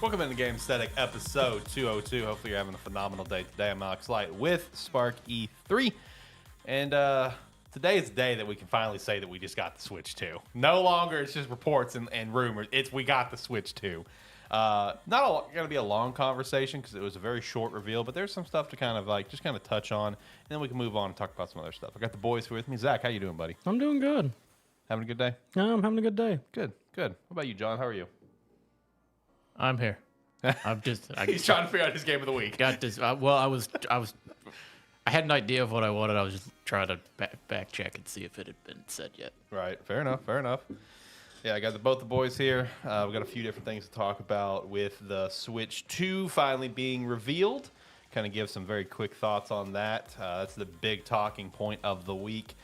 Welcome into Gamesthetic episode 202. Hopefully you're having a phenomenal day today. I'm Alex Light with Spark E3. And today is the day that we can finally say that we just got the Switch 2. No longer it's just reports and rumors. It's we got the Switch 2. Not going to be a long conversation because it was a very short reveal, but there's some stuff to kind of touch on, and then we can move on and talk about some other stuff. I got the boys here with me. Zach, how you doing, buddy? I'm doing good. Having a good day? Yeah, I'm having a good day. Good. What about you, John? How are you? I'm here. He's trying to figure out his game of the week. Got this. I had an idea of what I wanted. I was just trying to back check and see if it had been said yet. Right. Fair enough. Yeah, I got both the boys here. We've got a few different things to talk about with the Switch 2 finally being revealed. Kind of give some very quick thoughts on that. That's the big talking point of the week.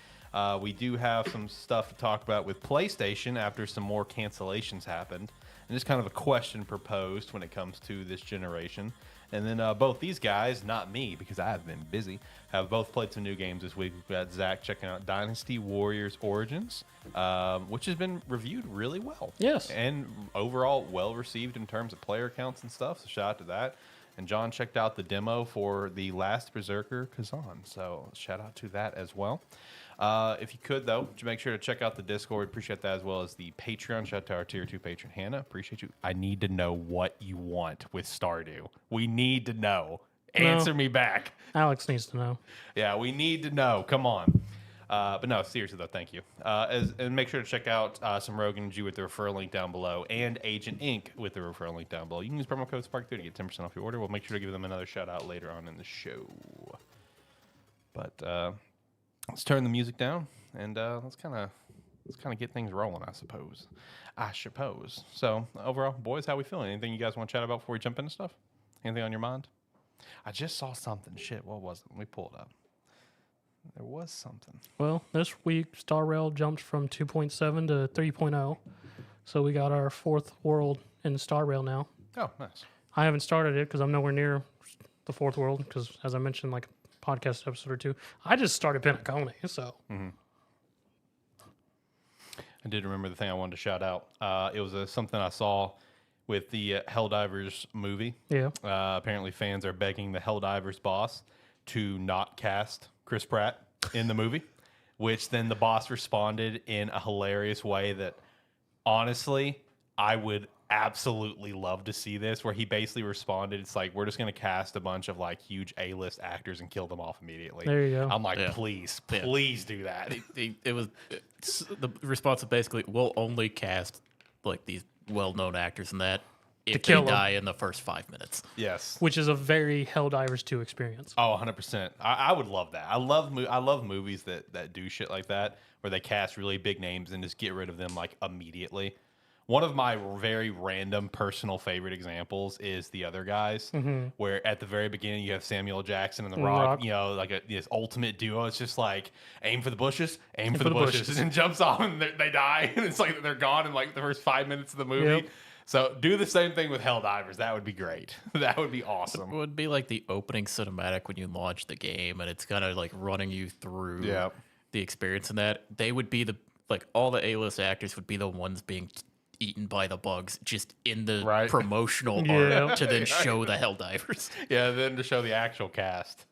We do have some stuff to talk about with PlayStation after some more cancellations happened. And just kind of a question proposed when it comes to this generation. And then both these guys, not me because I have been busy, have both played some new games this week. We've got Zach checking out Dynasty Warriors Origins, which has been reviewed really well. Yes. And overall well received in terms of player counts and stuff. So shout out to that. And John checked out the demo for the last Berserker Khazan. So shout out to that as well. If you could, though, make sure to check out the Discord. Appreciate that, as well as the Patreon. Shout out to our Tier 2 patron, Hannah. Appreciate you. I need to know what you want with Stardew. We need to know. Answer me back. Alex needs to know. Yeah, we need to know. Come on. But no, seriously, though, thank you. And make sure to check out some Rogan G with the referral link down below and Agent Inc. with the referral link down below. You can use promo code SPARK3 to get 10% off your order. We'll make sure to give them another shout out later on in the show. But let's turn the music down and let's kind of get things rolling, I suppose. So overall, boys, how we feeling? Anything you guys want to chat about before we jump into stuff? Anything on your mind? I just saw something. Shit, what was it? Let me pull it up. There was something. Well, this week, Star Rail jumped from 2.7 to 3.0. So we got our fourth world in Star Rail now. Oh, nice. I haven't started it because I'm nowhere near the fourth world because, as I mentioned, like a podcast episode or two, I just started Pentacone, so. Mm-hmm. I did remember the thing I wanted to shout out. It was something I saw with the Helldivers movie. Yeah. Apparently fans are begging the Helldivers boss to not cast Chris Pratt in the movie, which then the boss responded in a hilarious way that, honestly, I would absolutely love to see this, where he basically responded, it's like, we're just going to cast a bunch of like huge A-list actors and kill them off immediately. There you go. I'm like, please do that. The response was basically, we'll only cast like these well-known actors in that if kill they them. die in the first 5 minutes. Yes. Which is a very Helldivers 2 experience. Oh, 100%. I would love that. I love movies that do shit like that, where they cast really big names and just get rid of them like immediately. One of my very random personal favorite examples is The Other Guys, where at the very beginning you have Samuel Jackson and The Rock, you know, like this ultimate duo. It's just like, aim for the bushes, aim for the bushes, and jumps off and they die. And it's like they're gone in like the first 5 minutes of the movie. Yep. So do the same thing with Helldivers. That would be great. That would be awesome. It would be like the opening cinematic when you launch the game, and it's kind of like running you through the experience in that. They would be all the A-list actors would be the ones being eaten by the bugs just in the promotional art to then show the Helldivers. Yeah, then to show the actual cast.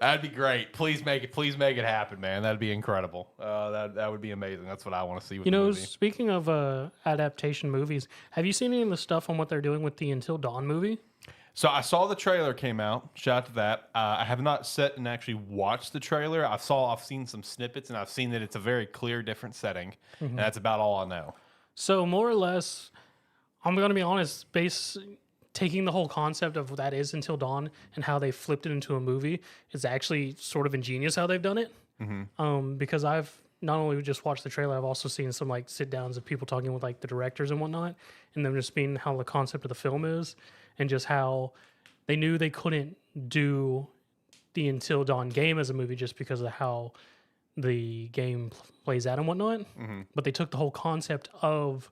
That'd be great. Please make it happen, man. That'd be incredible. That would be amazing. That's what I want to see with the movie. Speaking of adaptation movies, have you seen any of the stuff on what they're doing with the Until Dawn movie? So I saw the trailer came out. Shout out to that. I have not sat and actually watched the trailer. I've seen some snippets, and I've seen that it's a very clear, different setting, and that's about all I know. So more or less, I'm going to be honest, taking the whole concept of what that is Until Dawn and how they flipped it into a movie is actually sort of ingenious how they've done it. Because I've not only just watched the trailer, I've also seen some like sit downs of people talking with like the directors and whatnot, and them just being how the concept of the film is, and just how they knew they couldn't do the Until Dawn game as a movie just because of how the game plays out and whatnot. But they took the whole concept of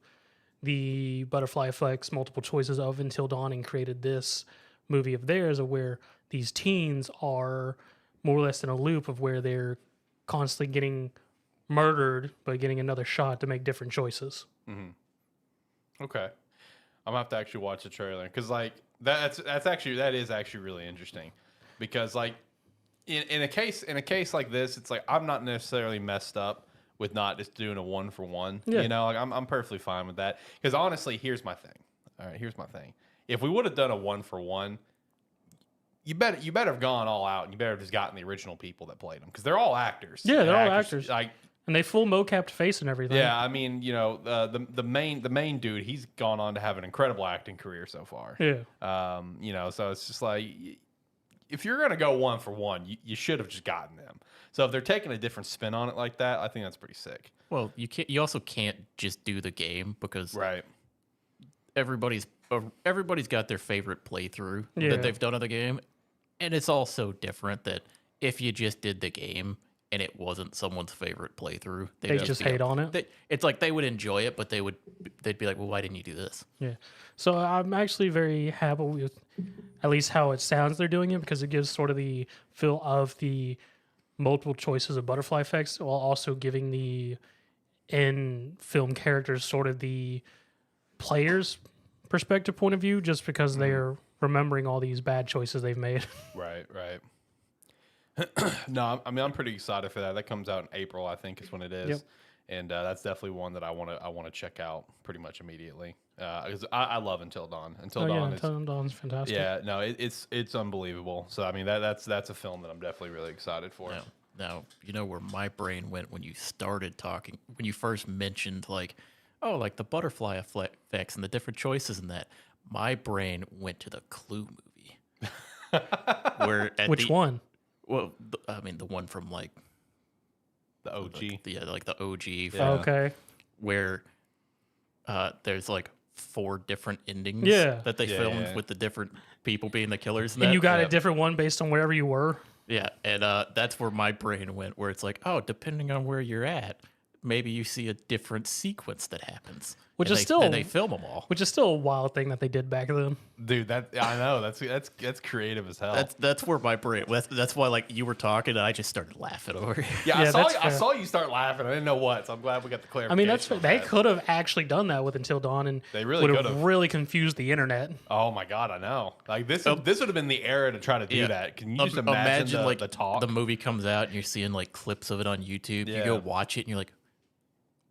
the butterfly effects, multiple choices of Until Dawn, and created this movie of theirs of where these teens are more or less in a loop of where they're constantly getting murdered but getting another shot to make different choices. Okay. I'm gonna have to actually watch the trailer because like that is actually really interesting because like in a case like this, it's like I'm not necessarily messed up with not just doing a 1-for-1. Yeah. You know, like I'm perfectly fine with that because honestly, here's my thing. All right, here's my thing. If we would have done a 1-for-1, you better have gone all out and you better have just gotten the original people that played them because they're all actors. Yeah, they're all actors. Like. And they full mocapped face and everything. Yeah, I mean, you know, the main dude, he's gone on to have an incredible acting career so far. Yeah. You know, so it's just like if you're gonna go 1-for-1, you should have just gotten them. So if they're taking a different spin on it like that, I think that's pretty sick. Well, you can't. You also can't just do the game because Right. everybody's got their favorite playthrough Yeah. that they've done of the game, and it's all so different that if you just did the game and it wasn't someone's favorite playthrough, They just hate on it. It's like they would enjoy it, but they'd be like, "Well, why didn't you do this?" Yeah. So I'm actually very happy with at least how it sounds they're doing it because it gives sort of the feel of the multiple choices of butterfly effects while also giving the in film characters sort of the player's perspective point of view just because they're remembering all these bad choices they've made. Right. No, I mean I'm pretty excited for that. That comes out in April, I think, is when it is, Yep. and that's definitely one that I want to check out pretty much immediately. Because I love Until Dawn. Until Dawn is Until Dawn's fantastic. yeah, no, it's unbelievable. So I mean that's a film that I'm definitely really excited for. Now, you know where my brain went when you started talking, when you first mentioned like, oh, like the butterfly effects and the different choices in that. My brain went to the Clue movie. Where Which one? Well, I mean the one from like The OG. like the OG. Yeah. Okay. Where there's like 4 different endings that they Yeah, filmed yeah. with the different people being the killers. And you got yeah. a different one based on wherever you were. Yeah, and that's where my brain went, where it's like, oh, depending on where you're at, maybe you see a different sequence that happens. Which and is still- and they film them all. Which is still a wild thing that they did back then. Dude, I know that's creative as hell. That's where my brain. That's why like you were talking, and I just started laughing over here. yeah, Yeah, that's I fair. saw you start laughing. I didn't know what, so I'm glad we got the I clarification. mean, that's on they that. could have actually done that with Until Dawn, and They really would have could've. really confused the internet. Oh my god, I know. Like this would have been the era to try to do that. Can you just imagine like the talk? the movie comes out and you're seeing like clips of it on YouTube. You Yeah. go watch it and you're like,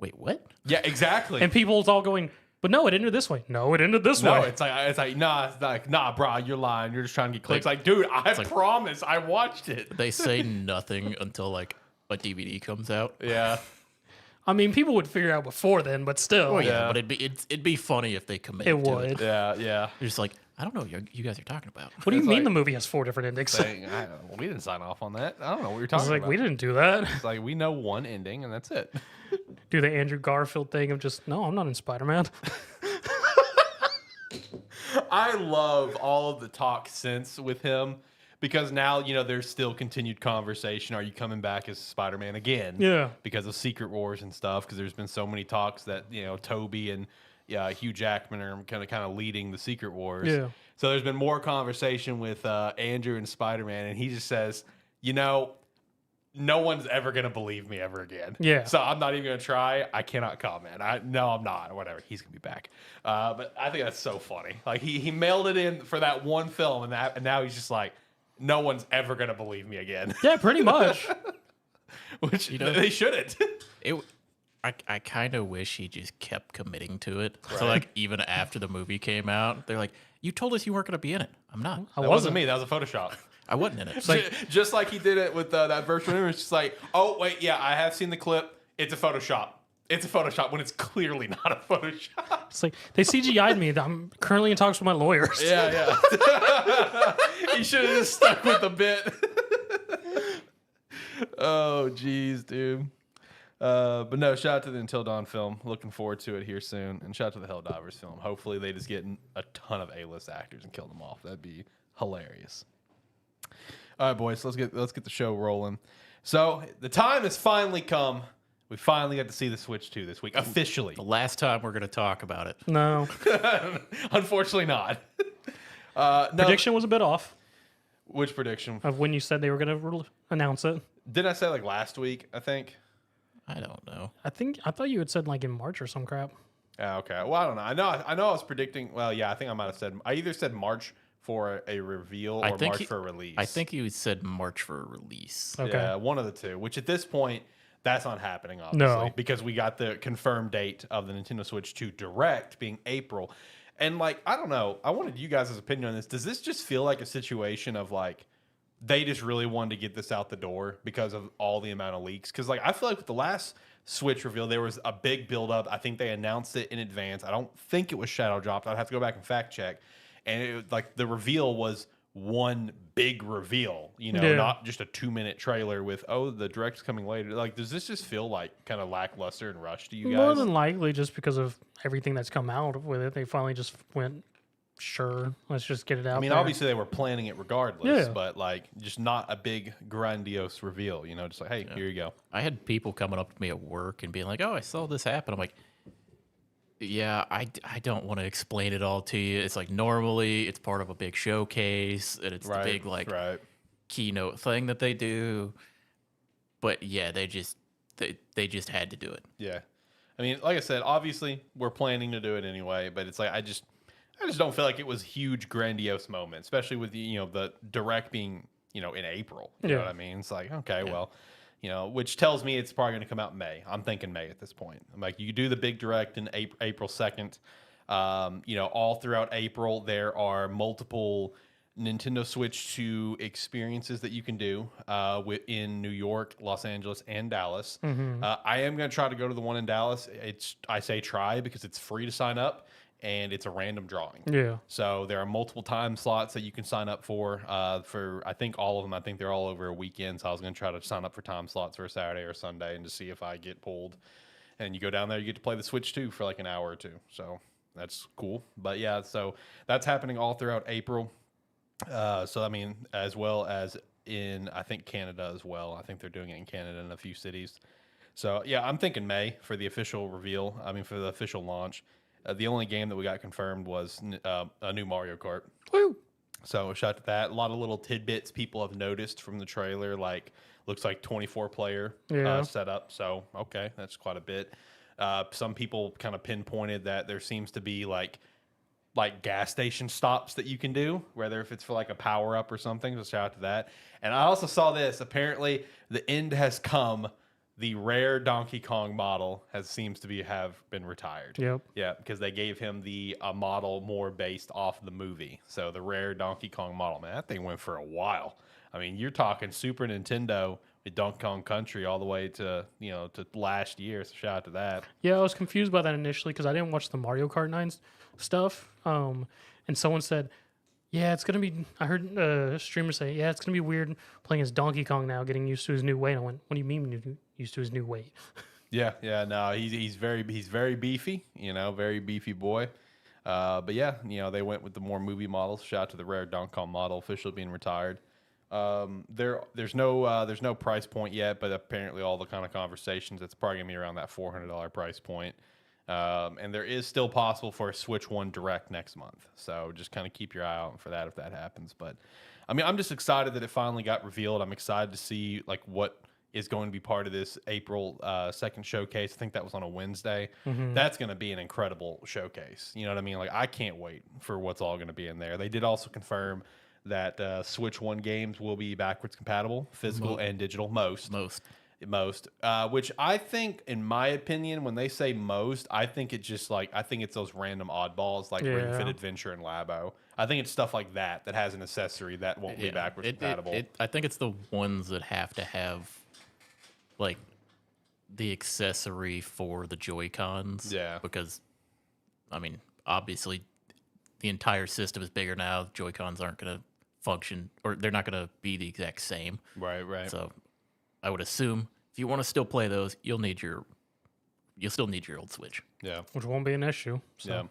wait, what? yeah, exactly. And people's all going, but no, it ended this way. No, it ended this no, way. it's like nah, bro, you're lying. You're just trying to get clicks. Like, dude, I promise, I watched it. They say nothing until like a DVD comes out. Yeah, I mean, people would figure out before then, but still. Well, yeah, Yeah. but it'd be funny if they committed It to would. it. yeah. You're just like, I don't know what you guys are talking about. What do you It's mean like- the movie has 4 different endings? Saying, we didn't sign off on that. I don't know what you're It's talking like, about. we didn't do that. It's like we know one ending and that's it. Do the Andrew Garfield thing of just, no, I'm not in Spider-Man. I love all of the talk since with him because now, you know, there's still continued conversation. Are you coming back as Spider-Man again? Yeah. Because of Secret Wars and stuff. Because there's been so many talks that, you know, Toby and Hugh Jackman are kind of leading the Secret Wars. Yeah. So there's been more conversation with Andrew and Spider-Man, and he just says, you know, no one's ever gonna believe me ever again. Yeah. So I'm not even gonna try. I cannot comment. No, I'm not. Or whatever. He's gonna be back. But I think that's so funny. Like he mailed it in for that one film, and now he's just like, no one's ever gonna believe me again. Yeah, pretty much. Which they shouldn't. I kind of wish he just kept committing to it. So like even after the movie came out, they're like, "You told us you weren't going to be in it." I'm not. I That wasn't wasn't. me. That was a Photoshop. I wasn't in it. Just like he did it with that virtual image. It's just like, oh wait, yeah, I have seen the clip. It's a Photoshop. It's a Photoshop when it's clearly not a Photoshop. It's like, they CGI'd me. I'm currently in talks with my lawyers. Yeah. He should have just stuck with the bit. Oh, jeez, dude. But no, shout out to the Until Dawn film. Looking forward to it here soon. And shout out to the Helldivers film. Hopefully they just get a ton of A-list actors and kill them off. That'd be hilarious. All right, boys, let's get the show rolling. So the time has finally come. We finally got to see the Switch 2 this week, officially. The last time we're going to talk about it. No. Unfortunately not. No, Prediction was a bit off which prediction? of when you said they were going to announce it. Didn't I say like last week, I think? I don't know. I thought you had said like in March or some crap. Okay. Well, I don't know. I know. I was predicting. Well, yeah. I think I might have said. I either said March for a reveal or March for a release. I think you said March for a release. Okay. Yeah, one of the two. Which at this point, that's not happening, obviously, because we got the confirmed date of the Nintendo Switch 2 Direct being April. And like, I don't know. I wanted you guys' opinion on this. Does this just feel like a situation of like they just really wanted to get this out the door because of all the amount of leaks? Because like I feel like with the last Switch reveal, there was a big buildup. I think they announced it in advance. I don't think it was shadow dropped. I'd have to go back and fact check. And it, like the reveal was one big reveal, you know, not just a 2-minute trailer with, oh, the Direct's coming later. Like, does this just feel like kind of lackluster and rushed to you guys? More than likely, just because of everything that's come out with it, they finally just went, sure, let's just get it out. I mean, there. obviously they were planning it regardless, but like just not a big grandiose reveal, you know, just like, hey, here you go. I had people coming up to me at work and being like, oh, I saw this happen. I'm like, yeah, I don't want to explain it all to you. It's like normally it's part of a big showcase and it's the big like keynote thing that they do. But yeah, they just had to do it. Yeah. I mean, like I said, obviously we're planning to do it anyway, but it's like I just don't feel like it was a huge grandiose moment, especially with the, you know, the Direct being, you know, in April. You know what I mean? It's like, okay, well, you know, which tells me it's probably going to come out in May. I'm thinking May at this point. I'm like, you do the big Direct in April 2nd. You know, all throughout April, there are multiple Nintendo Switch 2 experiences that you can do in New York, Los Angeles, and Dallas. I am going to try to go to the one in Dallas. I say try because it's free to sign up. And it's a random drawing. Yeah. So there are multiple time slots that you can sign up for I think all of them. I think they're all over a weekend. So I was going to try to sign up for time slots for a Saturday or Sunday and to see if I get pulled. And you go down there, you get to play the Switch 2 for like an hour or two. So that's cool. But yeah, so that's happening all throughout April. So I mean, as well as in, I think Canada as well. I think they're doing it in Canada in a few cities. So yeah, I'm thinking May for the official reveal. I mean, for the official launch. The only game that we got confirmed was a new Mario Kart. Woo! So shout out to that. A lot of little tidbits people have noticed from the trailer, like looks like 24-player setup. So okay, that's quite a bit. Some people kind of pinpointed that there seems to be like gas station stops that you can do, whether if it's for like a power up or something. So shout out to that. And I also saw this. Apparently, the end has come. The rare Donkey Kong model seems to have been retired. Yep. Yeah, because they gave him the model more based off the movie. So the rare Donkey Kong model, man, that thing went for a while. I mean, you're talking Super Nintendo with Donkey Kong Country all the way to to last year. So shout out to that. Yeah, I was confused by that initially because I didn't watch the Mario Kart 9 stuff. And someone said, yeah, it's going to be, I heard a streamer say, yeah, it's going to be weird playing as Donkey Kong now, getting used to his new weight. I went, what do you mean used to his new weight? Yeah, no, he's very beefy, very beefy boy. But yeah, they went with the more movie models. Shout out to the rare Donkey Kong model officially being retired. There's no price point yet, but apparently all the kind of conversations, it's probably gonna be around that $400 price point. And there is still possible for a Switch 1 Direct next month. So just kind of keep your eye out for that if that happens. But I mean, I'm just excited that it finally got revealed. I'm excited to see like what is going to be part of this April 2nd showcase. I think that was on a Wednesday. That's going to be an incredible showcase. You know what I mean? Like I can't wait for what's all going to be in there. They did also confirm that Switch 1 games will be backwards compatible, physical and digital, most, which I think, in my opinion, when they say most, I think it's just like, I think it's those random oddballs like Ring Fit Adventure and Labo. I think it's stuff like that has an accessory that won't be backwards compatible. I think it's the ones that have to have like the accessory for the Joy-Cons. Yeah. Because, I mean, obviously the entire system is bigger now. Joy-Cons aren't going to function, or they're not going to be the exact same. Right. So I would assume if you want to still play those, you'll still need your old Switch. Yeah. Which won't be an issue. So. Yeah.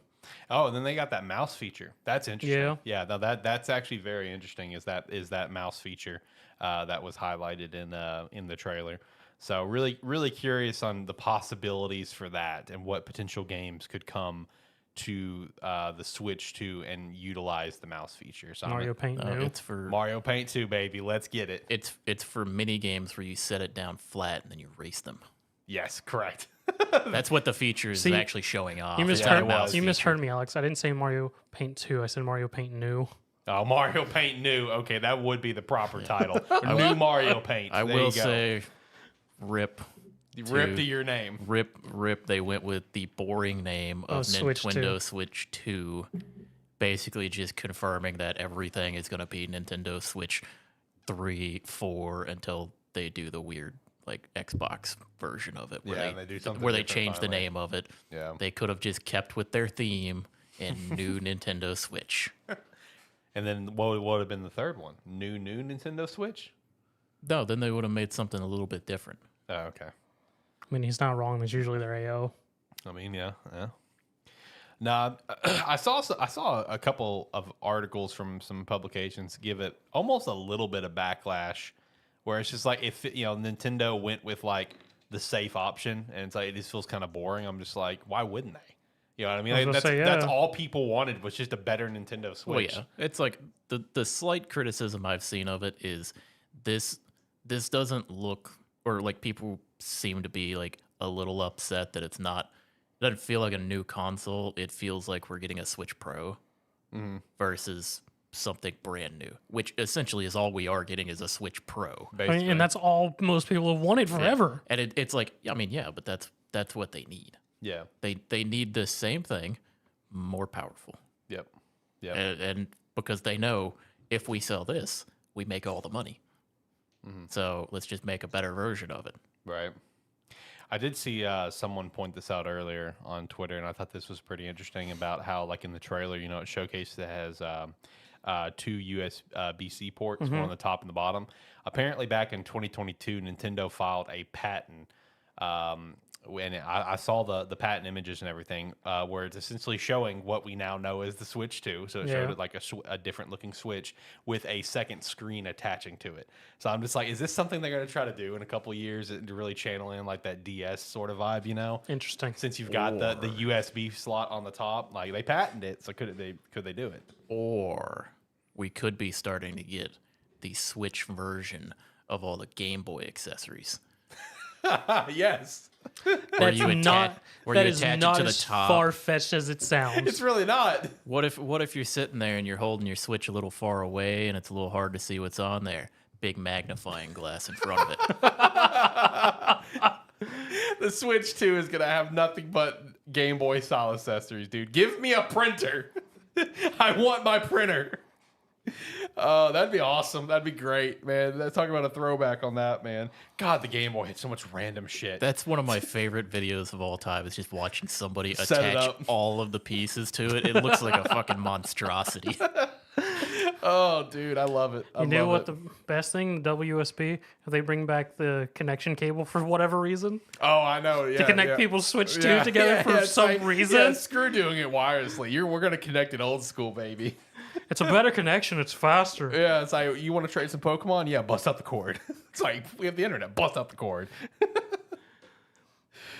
Oh, and then they got that mouse feature. That's interesting. Yeah. Now that's actually very interesting. Is that mouse feature that was highlighted in the trailer? So really, really curious on the possibilities for that and what potential games could come to the Switch 2 and utilize the mouse feature. So Mario Paint 2. It's for Mario Paint 2, baby. Let's get it. It's for mini games where you set it down flat and then you race them. Yes, correct. That's what the feature is See, actually showing off. You is that it misheard, was. you misheard me, Alex. I didn't say Mario Paint 2. I said Mario Paint New. Oh, Mario Paint New. Okay, that would be the proper title. New Mario Paint. I There will you go. say, rip. Rip to your name. Rip. They went with the boring name of Switch Nintendo 2. Switch 2, basically just confirming that everything is going to be Nintendo Switch 3, 4 until they do the weird like Xbox version of it, Yeah, and they do something where they different change the finally. name of it. Yeah. They could have just kept with their theme and new Nintendo Switch. And then what would have been the third one? New Nintendo Switch? No, then they would have made something a little bit different. Oh, okay. I mean, he's not wrong. That's usually their AO. I mean, yeah. Nah, I saw a couple of articles from some publications give it almost a little bit of backlash, where it's just like if Nintendo went with like the safe option, and it's like it just feels kind of boring. I'm just like, why wouldn't they? You know what I mean? I was Like, gonna say, that's yeah. all people wanted was just a better Nintendo Switch. Well, yeah, it's like the slight criticism I've seen of it is this doesn't look, or like people seem to be like a little upset that it doesn't feel like a new console. It feels like we're getting a Switch Pro versus something brand new, which essentially is all we are getting is a Switch Pro. I mean, and that's all most people have wanted forever. And it's like, I mean, yeah, but that's what they need. Yeah. They need the same thing, more powerful. Yep. And because they know if we sell this, we make all the money. So let's just make a better version of it. Right. I did see someone point this out earlier on Twitter, and I thought this was pretty interesting about how, like in the trailer, it showcased that it has two USB-C ports, one on the top and the bottom. Apparently, back in 2022, Nintendo filed a patent. And I saw the patent images and everything, where it's essentially showing what we now know as the Switch 2. So it showed it like a different looking Switch with a second screen attaching to it. So I'm just like, is this something they're going to try to do in a couple of years to really channel in like that DS sort of vibe, Interesting. Since you've got the USB slot on the top, like they patented it, so could they do it? Or we could be starting to get the Switch version of all the Game Boy accessories. Yes. Where you attach it to the as top. far-fetched as it sounds. It's really not. What if you're sitting there and you're holding your Switch a little far away and it's a little hard to see what's on there? Big magnifying glass in front of it. The Switch 2 is going to have nothing but Game Boy style accessories, dude. Give me a printer. I want my printer. Oh, that'd be awesome. That'd be great, man. Talk about a throwback on that, man. God, the Game Boy had so much random shit. That's one of my favorite videos of all time. Is just watching somebody Set it attach up. all of the pieces to it. It looks like a fucking monstrosity. Oh, dude, I love it. I You know love what it. the best thing? The WSB. If they bring back the connection cable for whatever reason Oh, I know. Yeah, to connect yeah. people's Switch 2 Yeah, together yeah, for yeah, it's some like, reason. Yeah, screw doing it wirelessly. We're going to connect it old school, baby. It's a better connection. It's faster. Yeah, it's like, you want to trade some Pokemon? Yeah, bust out the cord. It's like, we have the internet. Bust out the cord.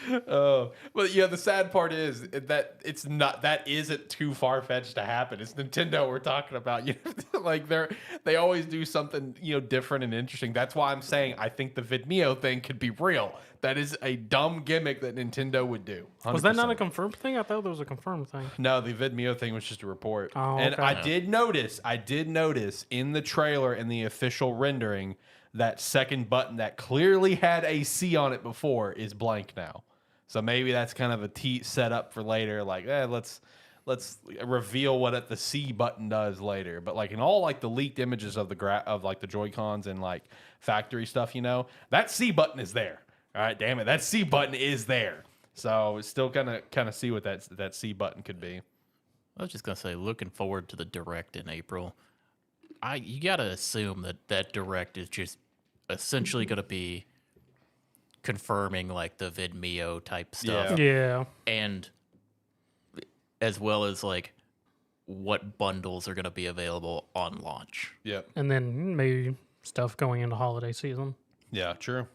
But yeah, the sad part is that it's not. That isn't too far fetched to happen. It's Nintendo we're talking about. Like they always do something different and interesting. That's why I'm saying I think the Vidmeo thing could be real. That is a dumb gimmick that Nintendo would do. 100%. Was that not a confirmed thing? I thought there was a confirmed thing. No, the Vidmeo thing was just a report. Oh, And okay. I did notice in the trailer and the official rendering that second button that clearly had a C on it before is blank now. So maybe that's kind of a set up for later. Like, let's reveal what the C button does later. But like in all like the leaked images of the Joy-Cons and like factory stuff, that C button is there. All right, damn it, that C button is there. So it's still kind of see what that C button could be. I was just gonna say, looking forward to the Direct in April. You gotta assume that Direct is just essentially gonna be confirming like the Vidmeo type stuff, Yeah. and as well as like what bundles are gonna be available on launch. Yep. And then maybe stuff going into holiday season. Yeah, true.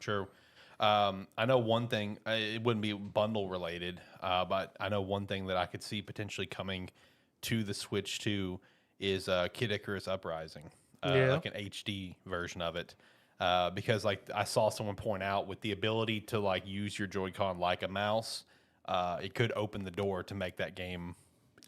I know one thing, it wouldn't be bundle related, but I know one thing that I could see potentially coming to the Switch 2 is Kid Icarus Uprising, like an HD version of it. because like I saw someone point out with the ability to like use your Joy-Con like a mouse, it could open the door to make that game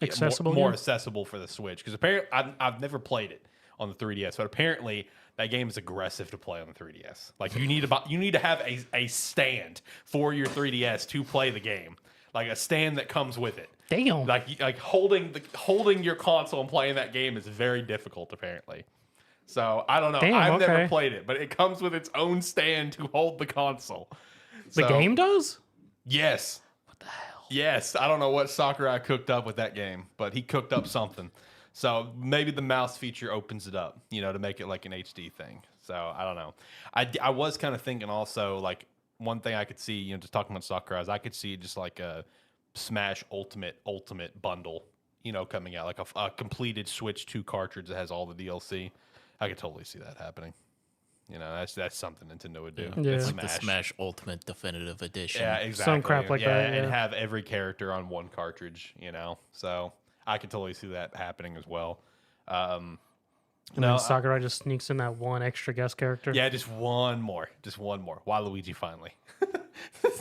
Accessible, more yeah. accessible for the Switch. Because apparently I've never played it on the 3DS, but apparently that game is aggressive to play on the 3DS. Like you need to have a stand for your 3DS to play the game, like a stand that comes with it. Damn. Like holding your console and playing that game is very difficult apparently. So I don't know. Damn, I've never okay. played it, but it comes with its own stand to hold the console. The So, game does? Yes. What the hell? Yes. I don't know what Sakurai cooked up with that game, but he cooked up something. So maybe the mouse feature opens it up, to make it like an HD thing. So I don't know. I was kind of thinking also like one thing I could see, just talking about Sakurai, is I could see just like a Smash Ultimate bundle, coming out, like a completed Switch 2 cartridge that has all the DLC. I could totally see that happening. That's something Nintendo would do. Yeah. It's Like the Smash Ultimate Definitive Edition. Yeah, exactly. Some crap like that, and yeah. have every character on one cartridge. So I could totally see that happening as well. And then Sakurai just sneaks in that one extra guest character. Yeah, just one more. Waluigi finally.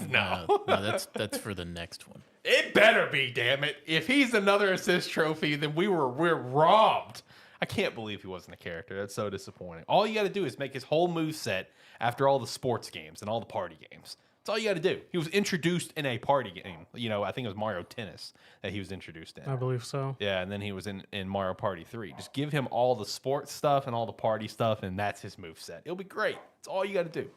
No. No, that's for the next one. It better be, damn it. If he's another assist trophy, then we're robbed. I can't believe he wasn't a character. That's so disappointing. All you got to do is make his whole move set after all the sports games and all the party games. That's all you got to do. He was introduced in a party game. I think it was Mario Tennis that he was introduced in. I believe so. Yeah, and then he was in Mario Party 3. Just give him all the sports stuff and all the party stuff, and that's his move set. It'll be great. That's all you got to do.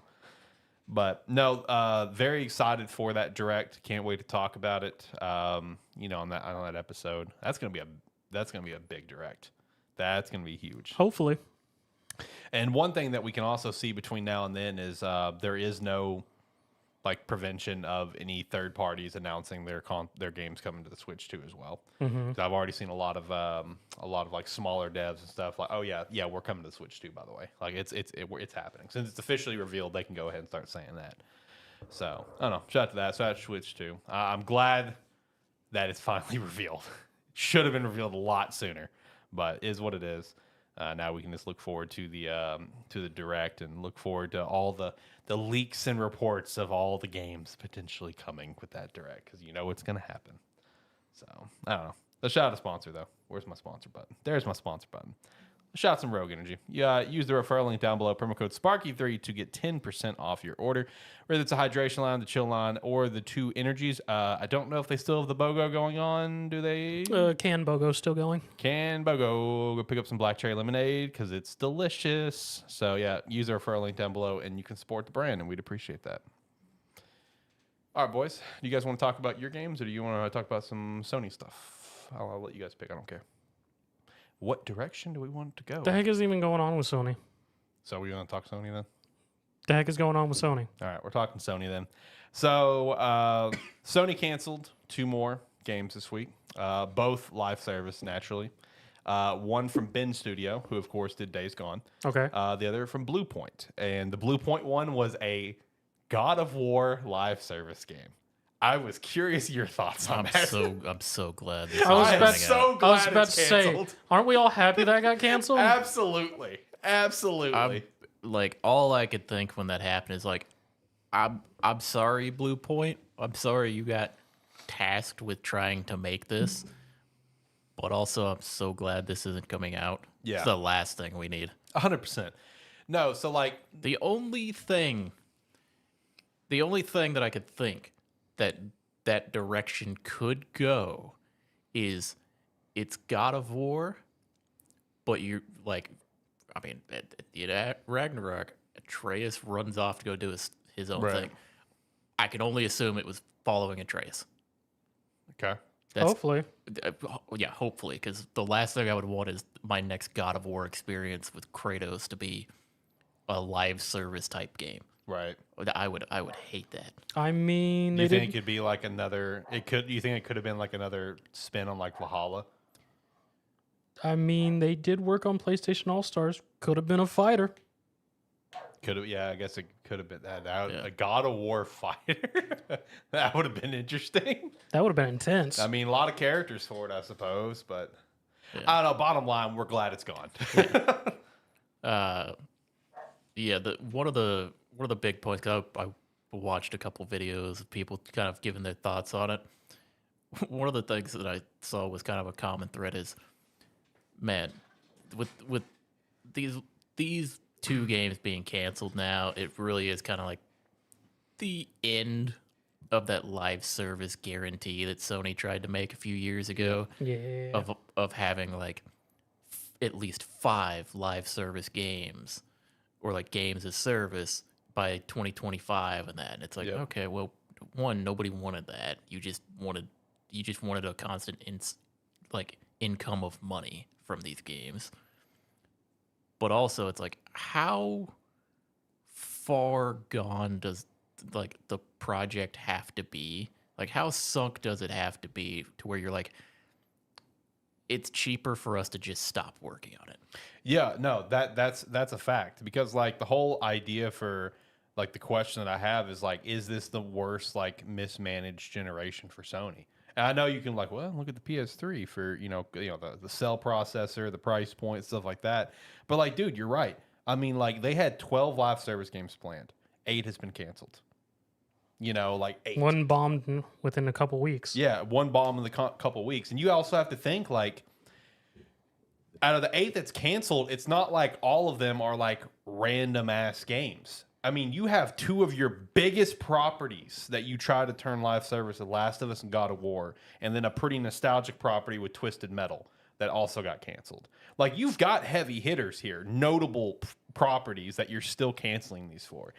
But no, very excited for that direct. Can't wait to talk about it. On that episode. That's gonna be a big direct. That's gonna be huge. Hopefully. And one thing that we can also see between now and then is there is no prevention of any third parties announcing their games coming to the Switch too as well. Mm-hmm. 'Cause I've already seen a lot of like smaller devs and stuff like, oh yeah, we're coming to the Switch too, by the way. Like it's happening. Since it's officially revealed, they can go ahead and start saying that. So I don't know. Shout out to that. So that's Switch too. I'm glad that it's finally revealed. Should have been revealed a lot sooner, but is what it is. Now we can just look forward to the direct and look forward to all the leaks and reports of all the games potentially coming with that direct, because what's going to happen. So I don't know. Let's shout out a sponsor though. Where's my sponsor button? There's my sponsor button. Let's shout out some Rogue Energy. Use the referral link down below, promo code Sparky3 to get 10% off your order. Whether it's a hydration line, the chill line, or the two energies. I don't know if they still have the BOGO going on. Do they? Can BOGO still going? Can BOGO. Go pick up some black cherry lemonade because it's delicious. So yeah, use the referral link down below and you can support the brand, and we'd appreciate that. All right, boys. Do you guys want to talk about your games, or do you want to talk about some Sony stuff? I'll let you guys pick. I don't care. What direction do we want to go? The heck is even going on with Sony? So we want to talk Sony then? The heck is going on with Sony? All right, we're talking Sony then. So Sony canceled 2 more games this week, both live service, naturally. One from Ben Studio, who of course did Days Gone. Okay. The other from Blue Point. And the Blue Point one was a God of War live service game. I was curious your thoughts on that. I'm so glad. This I was is about, coming so out. glad I was about it's to say, canceled. aren't we all happy that got canceled? Absolutely. Like all I could think when that happened is like, I'm sorry, Blue Point. I'm sorry you got tasked with trying to make this, but also I'm so glad this isn't coming out. Yeah. It's the last thing we need. 100%. No, so like The only thing that I could think that direction could go is it's God of War, but you're like, I mean, at Ragnarok, Atreus runs off to go do his own Right. thing. I can only assume it was following Atreus. okay. Hopefully. Yeah, hopefully, because the last thing I would want is my next God of War experience with Kratos to be a live service type game. Right. I would hate that. I mean, Do you they think it did. could be like another? Do you think it could have been like another spin on like Valhalla? I mean, they did work on PlayStation All Stars. Could have been a fighter. Could have. Yeah, I guess it could have been that. Yeah. A God of War fighter. That would have been interesting. That would have been intense. I mean, a lot of characters for it, I suppose, but I Yeah. don't know. Bottom line, we're glad it's gone. Yeah, one of the big points. 'Cause I watched a couple videos of people kind of giving their thoughts on it. One of the things that I saw was kind of a common thread is, man, with these two games being canceled now, it really is kind of like the end of that live service guarantee that Sony tried to make a few years ago. Yeah. Of having like at least 5 live service games or like games as service by 2025 and that. And it's like, Yep. okay, well, one, nobody wanted that. You just wanted a constant income of money from these games. But also it's like, how far gone does like the project have to be? Like, how sunk does it have to be to where you're like, it's cheaper for us to just stop working on it? Yeah, no, that's a fact, because like the whole idea for like the question that I have is like, is this the worst like mismanaged generation for Sony? And I know you can like, well, look at the PS3 for the cell processor, the price point, stuff like that. But like, dude, you're right. I mean, like they had 12 live service games planned. 8 has been canceled. Like 8. One bombed within a couple weeks. Yeah, one bomb in the couple weeks. And you also have to think like, out of the 8 that's canceled, it's not like all of them are like random ass games. I mean, you have 2 of your biggest properties that you try to turn live service, The Last of Us and God of War, and then a pretty nostalgic property with Twisted Metal that also got canceled. Like, you've got heavy hitters here, notable properties that you're still canceling these for.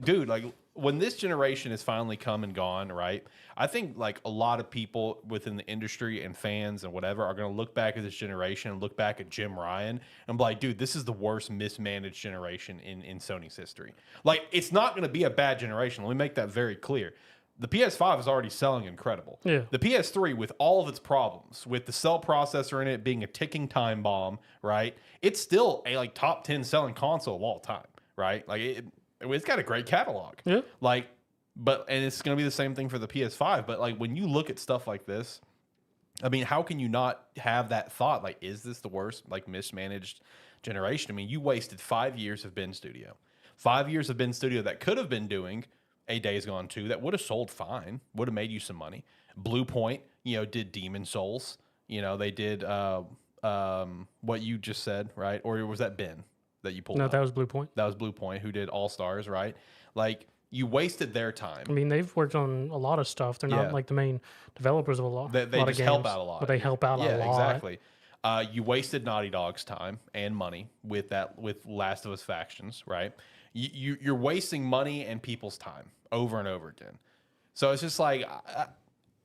Dude, when this generation is finally come and gone, right? I think like a lot of people within the industry and fans and whatever are going to look back at this generation and look back at Jim Ryan and be like, dude, this is the worst mismanaged generation in Sony's history. Like, it's not going to be a bad generation. Let me make that very clear. The PS5 is already selling incredible. Yeah. The PS3, with all of its problems, with the cell processor in it being a ticking time bomb, right? It's still a like top 10 selling console of all time, right? Like it's got a great catalog. Yeah. And it's going to be the same thing for the PS5. But like when you look at stuff like this, I mean, how can you not have that thought? Like, is this the worst like mismanaged generation? I mean, you wasted 5 years of Ben Studio, 5 years of Ben Studio that could have been doing a Days Gone 2 that would have sold fine, would have made you some money. Blue Point, did Demon Souls. They did what you just said, right? Or was that Ben that you pulled? No, up? that was Blue Point. That was Blue Point, who did All Stars, right? Like, you wasted their time. I mean, they've worked on a lot of stuff. They're not like the main developers of a lot. They lot just of games, help out a lot. But they help out a lot. Yeah, exactly. You wasted Naughty Dog's time and money with Last of Us Factions, right? You're wasting money and people's time over and over again. So it's just like,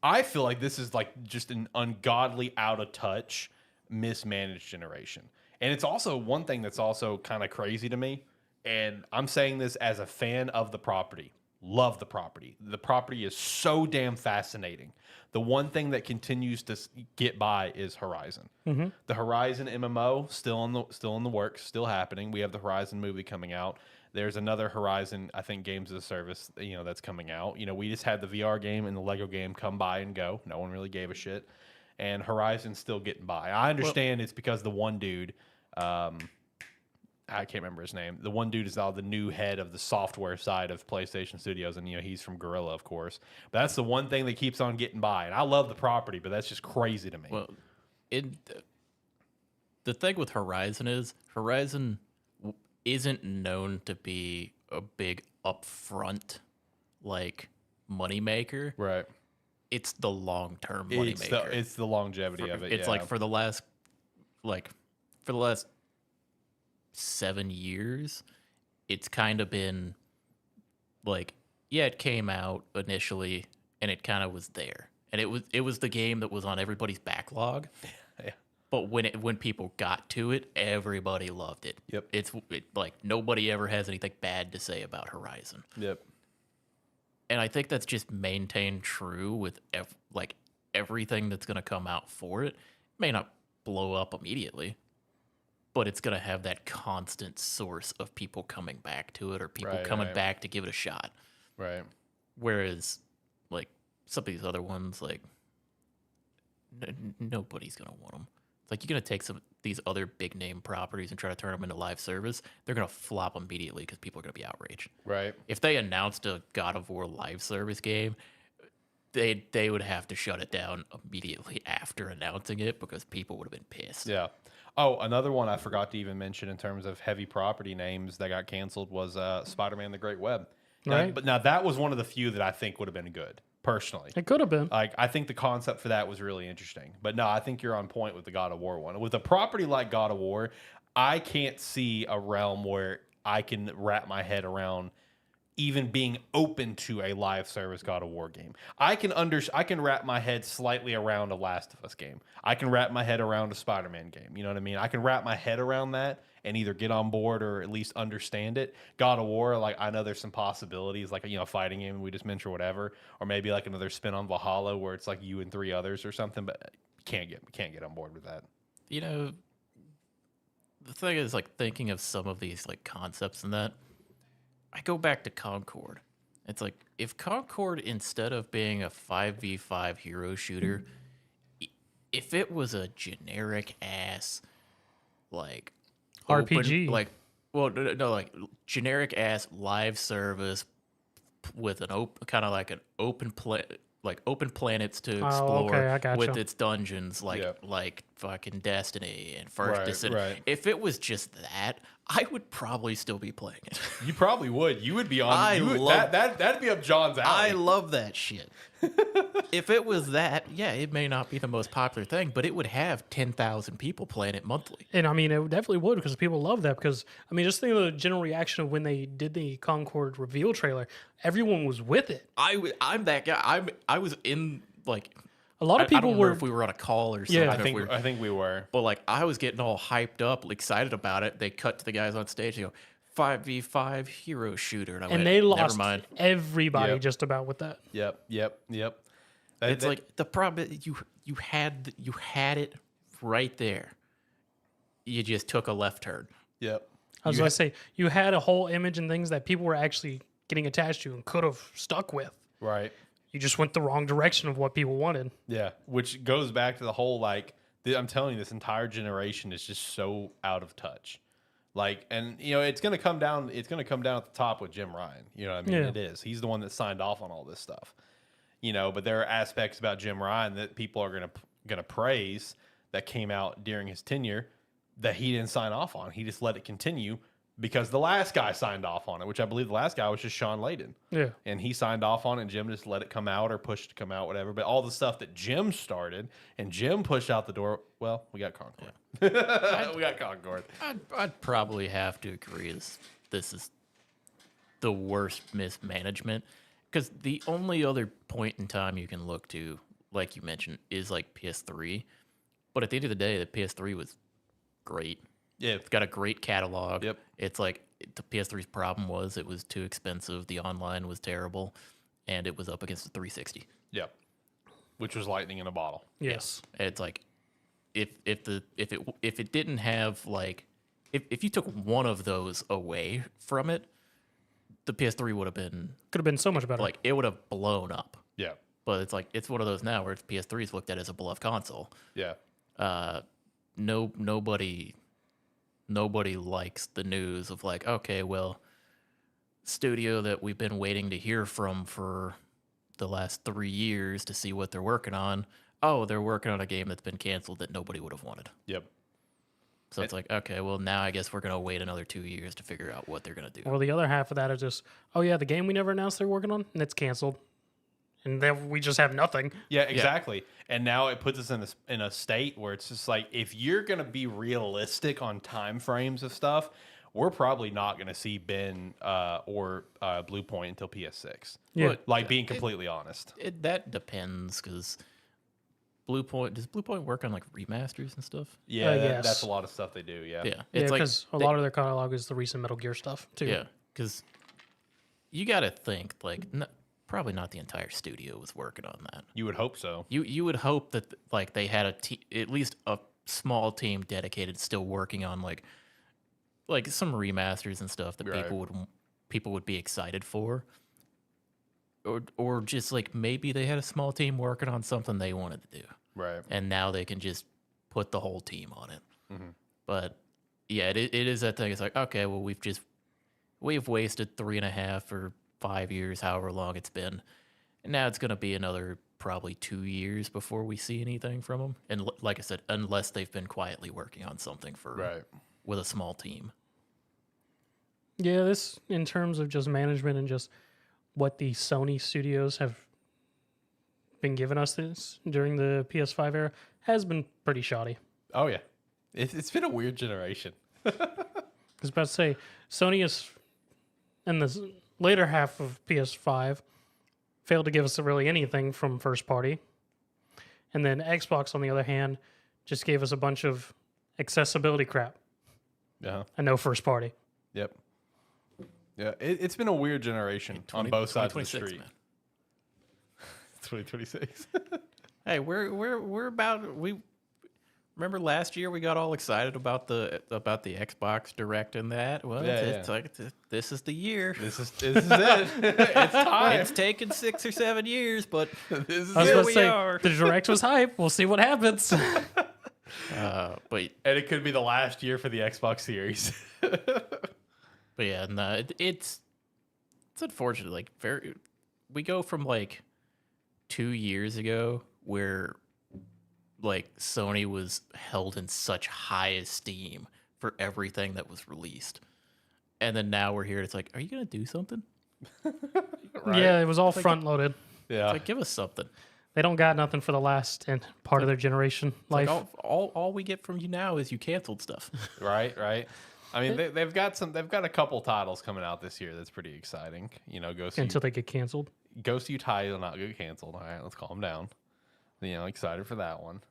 I feel like this is like just an ungodly, out of touch, mismanaged generation. And it's also one thing that's also kind of crazy to me. And I'm saying this as a fan of the property. Love the property. The property is so damn fascinating. The one thing that continues to get by is Horizon. Mm-hmm. The Horizon MMO still in the works, still happening. We have the Horizon movie coming out. There's another Horizon, I think, games as a service, that's coming out. We just had the VR game and the Lego game come by and go. No one really gave a shit. And Horizon's still getting by. I understand it's because the one dude, I can't remember his name. The one dude is now the new head of the software side of PlayStation Studios, and he's from Guerrilla, of course. But that's the one thing that keeps on getting by. And I love the property, but that's just crazy to me. Well, the thing with Horizon is Horizon isn't known to be a big upfront like moneymaker. Right. It's the long-term moneymaker. It's the longevity of it. It's like for the last 7 years, it's kind of been like, yeah, it came out initially and it kind of was there. And it was the game that was on everybody's backlog. Yeah. But when people got to it, everybody loved it. Yep. It's like nobody ever has anything bad to say about Horizon. Yep. And I think that's just maintained true with everything that's going to come out for it. It may not blow up immediately, but it's going to have that constant source of people coming back to it or people coming back to give it a shot. Right. Whereas, like, some of these other ones, like, nobody's going to want them. like you're gonna take some these other big name properties and try to turn them into live service. They're gonna flop immediately because people are gonna be outraged. Right. If they announced a God of War live service game, they would have to shut it down immediately after announcing it because people would have been pissed. Yeah. Oh, another one I forgot to even mention in terms of heavy property names that got canceled was Spider-Man: The Great Web. Now, Right. But now that was one of the few that I think would have been good, personally. It could have been. Like, I think the concept for that was really interesting. But no, I think you're on point with the God of War one. With a property like God of War, I can't see a realm where I can wrap my head around even being open to a live service God of War game. I can wrap my head slightly around a Last of Us game. I can wrap my head around a Spider-Man game. You know what I mean? I can wrap my head around that and either get on board or at least understand it. God of War, like, I know there's some possibilities, like, you know, fighting game we just mentioned or whatever, or maybe like another spin on Valhalla where it's like you and 3 others or something, but can't get on board with that. You know, the thing is, like, thinking of some of these like concepts and that, I go back to Concord. It's like, if Concord, instead of being a 5v5 hero shooter, if it was a generic ass, like, RPG. like generic ass live service with an open, kind of like an open open planets to explore okay, I gotcha. with its dungeons, like Yeah. like fucking Destiny and First Right, Descent. right. If it was just that, I would probably still be playing it. You probably would. You would be on. I you would, love- that'd be up John's alley. I love that shit. If it was that, yeah, it may not be the most popular thing, but it would have 10,000 people playing it monthly. And I mean, it definitely would because people love that. Because I mean, just think of the general reaction of when they did the Concord reveal trailer. Everyone was with it. I'm that guy. I was in, like, A lot of I people don't were. remember if we were on a call or something. Yeah. I think we were. But like, I was getting all hyped up, excited about it. They cut to the guys on stage. They go, 5v5 hero shooter, and I went, and they never lost mind. everybody Yep. just about with that. Yep. It's like the problem. You had it right there. You just took a left turn. Yep. I was going to say, you had a whole image and things that people were actually getting attached to and could have stuck with. Right. You just went the wrong direction of what people wanted. Yeah. Which goes back to the whole, like, I'm telling you, this entire generation is just so out of touch. Like, and you know, it's gonna come down at the top with Jim Ryan. You know what I mean? Yeah. It is. He's the one that signed off on all this stuff. You know, but there are aspects about Jim Ryan that people are gonna praise that came out during his tenure that he didn't sign off on. He just let it continue because the last guy signed off on it, which I believe the last guy was just Sean Layden. Yeah. And he signed off on it, and Jim just let it come out or pushed it to come out, whatever. But all the stuff that Jim started and Jim pushed out the door, well, we got Concord. We got Concord. I'd probably have to agree. This is the worst mismanagement, because the only other point in time you can look to, like you mentioned, is like PS3. But at the end of the day, the PS3 was great. Yeah. It's got a great catalog. Yep. It's like the PS3's problem was it was too expensive. The online was terrible, and it was up against the 360. Yep. Which was lightning in a bottle. Yes. It's like if it didn't have, like, if you took one of those away from it, the PS3 would have been Could have been so much better. like, it would have blown up. Yeah. But it's like, it's one of those now where PS3 is looked at as a beloved console. Yeah. Nobody likes the news of, like, okay, well, studio that we've been waiting to hear from for the last 3 years to see what they're working on. Oh, they're working on a game that's been canceled that nobody would have wanted. Yep. So it's like, okay, well, now I guess we're going to wait another 2 years to figure out what they're going to do. Or the other half of that is just, oh yeah, the game we never announced they're working on, and it's canceled. And then we just have nothing. Yeah, exactly. And now it puts us in a state where it's just like, if you're going to be realistic on time frames of stuff, we're probably not going to see Ben or Blue Point until PS6. Yeah. Like, being completely honest. That depends, because does Blue Point work on, like, remasters and stuff? Yeah, yes. that's a lot of stuff they do. Yeah. Yeah. Yeah, It's like, because a lot of their catalog is the recent Metal Gear stuff, too. yeah, because you got to think, like, probably not the entire studio was working on that. You would hope so. You would hope that, like, they had at least a small team dedicated, still working on like some remasters and stuff that Right. people would be excited for, or just like maybe they had a small team working on something they wanted to do, Right. and now they can just put the whole team on it. But yeah, it is that thing. It's like, okay, well, we've wasted 3.5 or 5 years, however long it's been, and now it's going to be another probably 2 years before we see anything from them. And like I said, unless they've been quietly working on something with a small team. Yeah, this in terms of just management and just what the Sony studios have been giving us this during the PS5 era has been pretty shoddy. Oh yeah, it's been a weird generation. I was about to say, Sony is in the later half of PS5 failed to give us really anything from first party, and then Xbox, on the other hand, just gave us a bunch of accessibility crap and no first party. Yep. Yeah, it's been a weird generation on both sides of the street. Man. 2026. Hey, we're about remember last year we got all excited about the Xbox Direct and that. Well, it's like this is the year. This is it. It's time. It's taken 6 or 7 years, but this is where we are. The Direct was hype. We'll see what happens. And it could be the last year for the Xbox Series. But yeah, no, it's unfortunate. Like we go from like 2 years ago where like Sony was held in such high esteem for everything that was released, and then now we're here. It's like, are you gonna do something? Right? Yeah, it was all front loaded. Yeah, it's like, give us something. They don't got nothing for the last and part of their generation life. Like all we get from you now is you canceled stuff. Right. I mean, they've got a couple titles coming out this year that's pretty exciting. You know, until they get canceled. Ghost of Utah will not get canceled. All right, let's calm down. You know, excited for that one.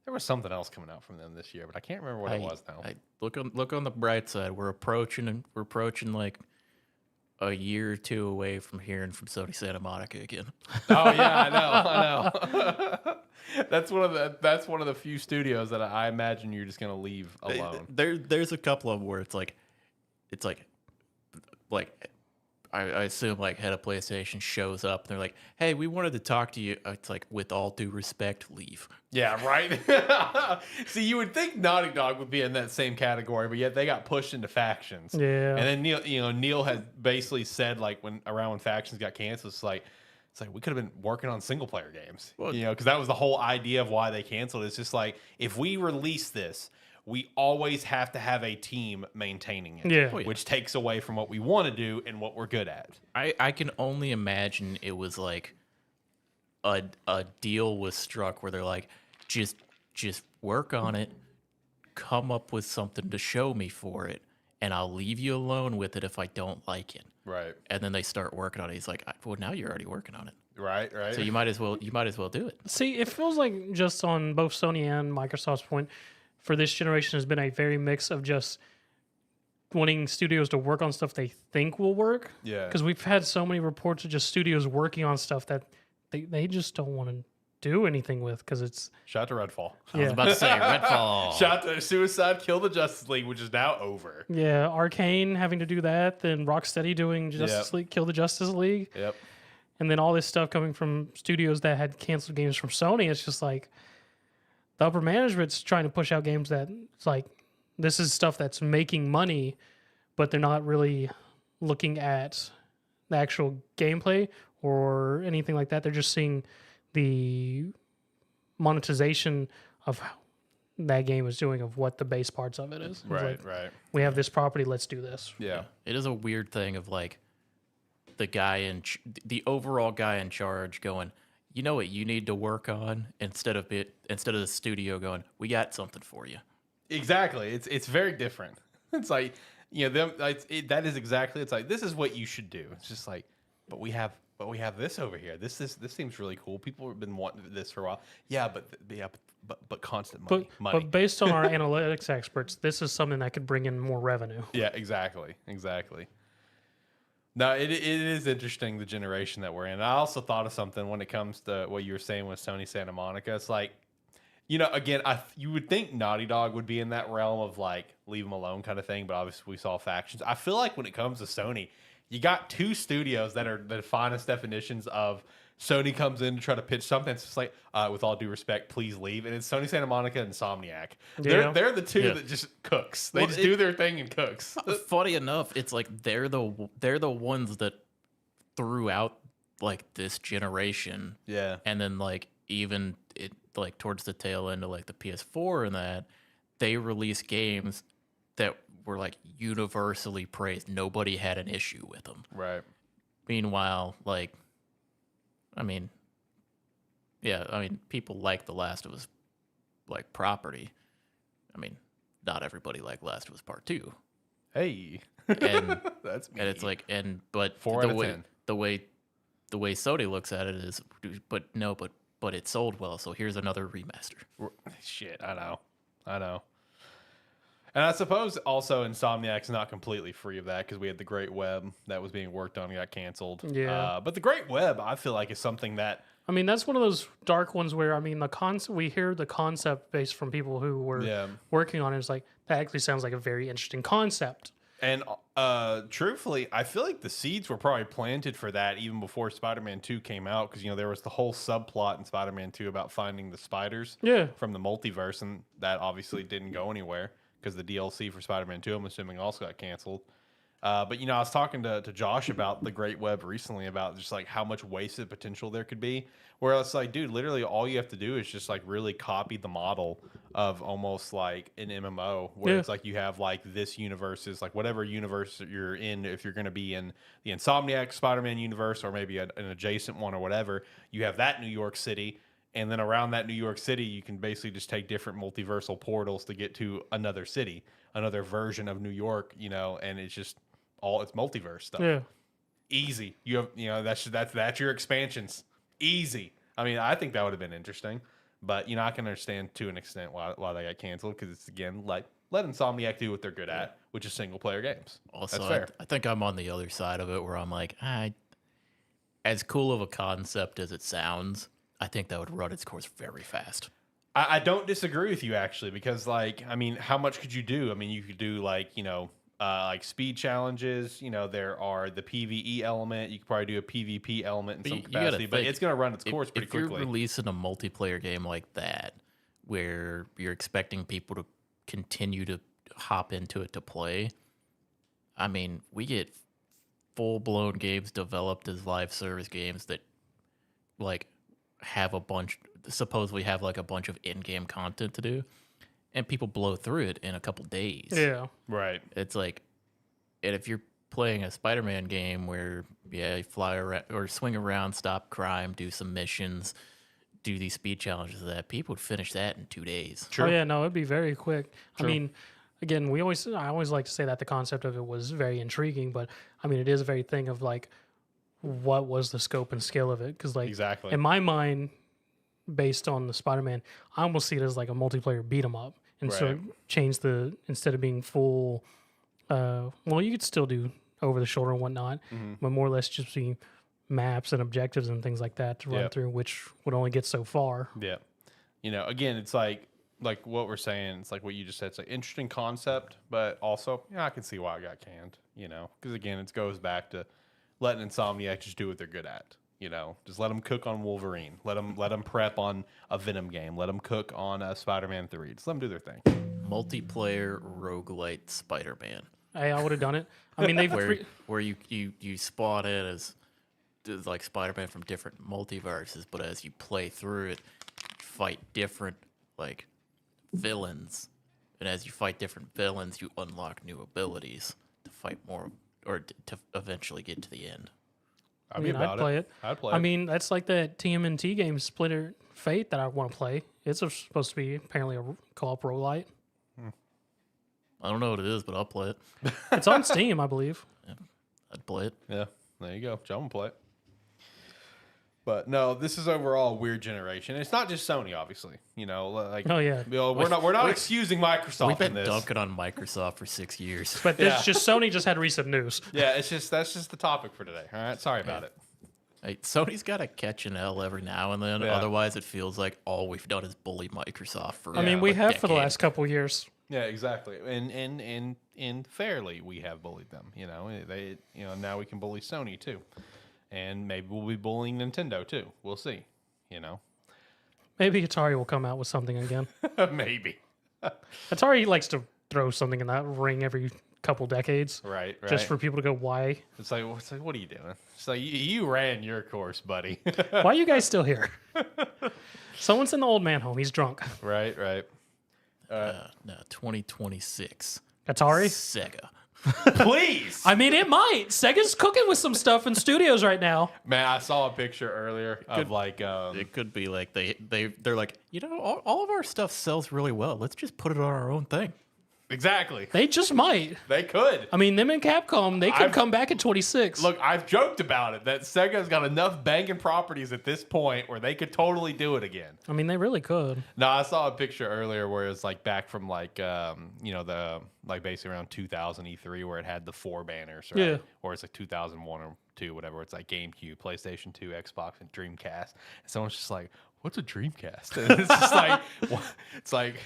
There was something else coming out from them this year, but I can't remember what it was now. Look on the bright side. We're approaching like a year or two away from hearing from Sony Santa Monica again. Oh yeah, I know. That's one of the few studios that I imagine you're just gonna leave alone. There's a couple of them where it's like I assume like head of PlayStation shows up and they're like, "Hey, we wanted to talk to you." It's like, with all due respect, leave. Yeah, right. See, you would think Naughty Dog would be in that same category, but yet they got pushed into factions. Yeah. And then Neil had basically said, like, when factions got canceled, it's like we could have been working on single player games. Well, because that was the whole idea of why they canceled. It's just like, if we release this, we always have to have a team maintaining it. Yeah. Which takes away from what we want to do and what we're good at. I can only imagine it was like a deal was struck where they're like, just work on it, come up with something to show me for it, and I'll leave you alone with it if I don't like it. Right. And then they start working on it. He's like, well, now you're already working on it. Right. So you might as well do it. See, it feels like, just on both Sony and Microsoft's point, for this generation has been a very mix of just wanting studios to work on stuff they think will work. Yeah. Because we've had so many reports of just studios working on stuff that they just don't want to do anything with, because it's... Shout to Redfall. I was about to say Redfall. Shout to Suicide Kill the Justice League, which is now over. Yeah, Arcane having to do that, then Rocksteady doing Justice League, Kill the Justice League. Yep. And then all this stuff coming from studios that had canceled games from Sony. It's just like, the upper management's trying to push out games that it's like, this is stuff that's making money, but they're not really looking at the actual gameplay or anything like that. They're just seeing the monetization of how that game is doing, of what the base parts of it is. Right, like, right. We have this property, let's do this. Yeah. It is a weird thing of like the overall guy in charge going, you know what you need to work on, instead of the studio going, we got something for you. Exactly. It's very different. It's like, that is exactly, it's like, this is what you should do. It's just like, but we have this over here. This seems really cool. People have been wanting this for a while. Yeah, but constant money. But based on our analytics experts, this is something that could bring in more revenue. Yeah, exactly. No, it is interesting, the generation that we're in. I also thought of something when it comes to what you were saying with Sony Santa Monica. It's like, again, you would think Naughty Dog would be in that realm of like, leave them alone kind of thing, but obviously we saw factions. I feel like when it comes to Sony, you got two studios that are the finest definitions of Sony comes in to try to pitch something. It's just like, with all due respect, please leave. And it's Sony Santa Monica and Insomniac. Yeah. They're the two that just cooks. They just do their thing and cooks. Funny enough, it's like they're the ones that threw out like this generation. Yeah. And then like even it like towards the tail end of like the PS4 and that, they released games that were like universally praised. Nobody had an issue with them. Right. Meanwhile, like, I mean, people like The Last of Us like property. I mean, not everybody liked Last of Us Part 2. Hey. And That's me. and it's like but 4 out of 10. the way Sony looks at it is but it sold well, so here's another remaster. Shit, I know. And I suppose also Insomniac's not completely free of that because we had the Great Web that was being worked on and got canceled. Yeah. But the Great Web, I feel like, is something that... I mean, that's one of those dark ones where, I mean, we hear the concept based from people who were working on it. It's like, that actually sounds like a very interesting concept. And truthfully, I feel like the seeds were probably planted for that even before Spider-Man 2 came out because, there was the whole subplot in Spider-Man 2 about finding the spiders from the multiverse, and that obviously didn't go anywhere because the DLC for Spider-Man 2, I'm assuming, also got canceled. But, I was talking to Josh about the Great Web recently about just, like, how much wasted potential there could be. Where it's like, dude, literally all you have to do is just, like, really copy the model of almost like an MMO where it's like you have, like, this universe is, like, whatever universe that you're in, if you're going to be in the Insomniac Spider-Man universe or maybe an adjacent one or whatever, you have that New York City. And then around that New York City, you can basically just take different multiversal portals to get to another city, another version of New York, and it's just... it's multiverse stuff. Yeah. Easy. You have, that's your expansions. Easy. I mean, I think that would have been interesting, but I can understand to an extent why they got canceled because it's again like let Insomniac do what they're good at, which is single player games. Also, that's fair. I think I'm on the other side of it where I'm like, as cool of a concept as it sounds, I think that would run its course very fast. I don't disagree with you actually because how much could you do? I mean, you could do like speed challenges. There are the PvE element. You could probably do a PvP element in some capacity, but it's going to run its course pretty quickly. If you're releasing a multiplayer game like that, where you're expecting people to continue to hop into it to play, I mean, we get full-blown games developed as live service games that, like, supposedly have, like, a bunch of in-game content to do. And people blow through it in a couple days. Yeah. Right. It's like, and if you're playing a Spider-Man game where, you fly around or swing around, stop crime, do some missions, do these speed challenges, that people would finish that in 2 days. True. Oh, yeah, no, it'd be very quick. True. I mean, again, I always like to say that the concept of it was very intriguing, but I mean, it is a very thing of like, what was the scope and scale of it? Because, like, exactly. In my mind, based on the Spider-Man, I almost see it as like a multiplayer beat 'em up. And so change instead of being full, you could still do over the shoulder and whatnot, but more or less just be maps and objectives and things like that to run through, which would only get so far. Yeah. Again, it's like what we're saying, it's like what you just said. It's like interesting concept, but also, I can see why it got canned, because again, it goes back to letting Insomniac just do what they're good at. Just let them cook on Wolverine. Let them prep on a Venom game. Let them cook on Spider-Man 3. Just let them do their thing. Multiplayer roguelite Spider-Man. I would have done it. I mean, where you spawn in as like Spider-Man from different multiverses, but as you play through it, fight different like villains, and as you fight different villains, you unlock new abilities to fight more or to eventually get to the end. I'd play it. I mean, that's like that TMNT game, Splinter Fate, that I want to play. It's supposed to be apparently a co-op roguelite. I don't know what it is, but I'll play it. It's on Steam, I believe. Yeah, I'd play it. Yeah, there you go. John will play it. But no, this is overall a weird generation. It's not just Sony, obviously. Oh yeah. We're not excusing Microsoft. We've been in this. dunking on Microsoft for 6 years. But Sony just had recent news. Yeah, that's just the topic for today. All right, sorry about it. Hey, Sony's got to catch an L every now and then. Yeah. Otherwise, it feels like all we've done is bully Microsoft for. I mean, we have for the last couple of years. Yeah, exactly. And fairly, we have bullied them. Now we can bully Sony too. and maybe we'll be bullying Nintendo too. We'll see. You know, Maybe Atari will come out with something again. maybe. Atari likes to throw something in that ring every couple decades, Right. just for people to go, why? It's like, what are you doing? It's like you ran your course, buddy. Why are you guys still here? Someone's in the old man home. He's drunk. Right. No, 2026. Atari? Sega. Please. I mean, it might. Sega's cooking with some stuff in studios right now. Man, I saw a picture earlier of like It could be like they're like, all of our stuff sells really well. Let's just put it on our own thing. exactly. They just might. They could. I mean, them and Capcom, they could come back at 26. Look, I've joked about it that Sega's got enough banging properties at this point where they could totally do it again. I mean, they really could. No, I saw a picture earlier where it's like back from like the like basically around 2000 E3 where it had the 4 banners, right? Yeah. Or it's like 2001 or 2, whatever. It's like GameCube, PlayStation 2, Xbox, and Dreamcast. And someone's just like, "What's a Dreamcast?" And it's just like, it's like,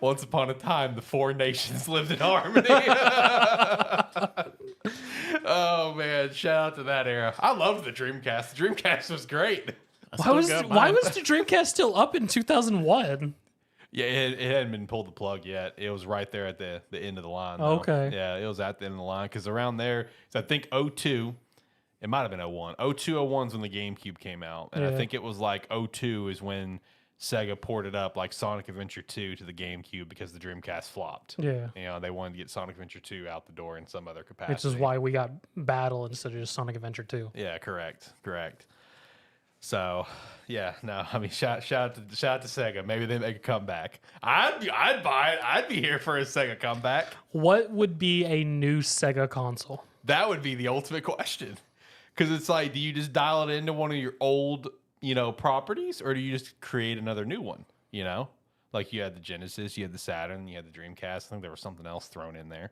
once upon a time, the 4 nations lived in harmony. Oh man, shout out to that era. I loved the Dreamcast. The Dreamcast was great. Why was the Dreamcast still up in 2001? Yeah, it hadn't been pulled the plug yet. It was right there at the end of the line. Though. Okay. Yeah, it was at the end of the line because around there, so I think 02, it might have been 01. 02, 01 is when the GameCube came out. And I think it was like 02 is when Sega ported up like Sonic Adventure 2 to the GameCube because the Dreamcast flopped. Yeah. You know, they wanted to get Sonic Adventure 2 out the door in some other capacity. Which is why we got Battle instead of just Sonic Adventure 2. Yeah, correct. So, yeah, no, I mean, shout out to Sega. Maybe they make a comeback. I'd buy it. I'd be here for a Sega comeback. What would be a new Sega console? That would be the ultimate question. Because it's like, do you just dial it into one of your old, properties, or do you just create another new one? Like you had the Genesis, you had the Saturn, you had the Dreamcast. I think there was something else thrown in there.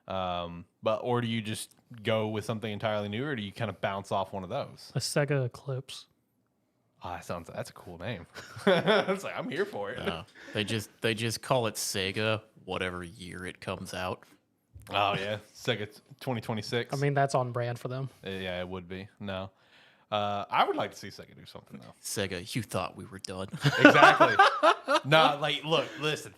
Or do you just go with something entirely new, or do you kind of bounce off one of those? A Sega Eclipse. Oh, that's a cool name. It's like, I'm here for it. They just call it Sega whatever year it comes out. Oh yeah, Sega 2026. I mean, that's on brand for them. Yeah, it would be. No, I would like to see Sega do something though. Sega, you thought we were done. Exactly. No, like, look, listen.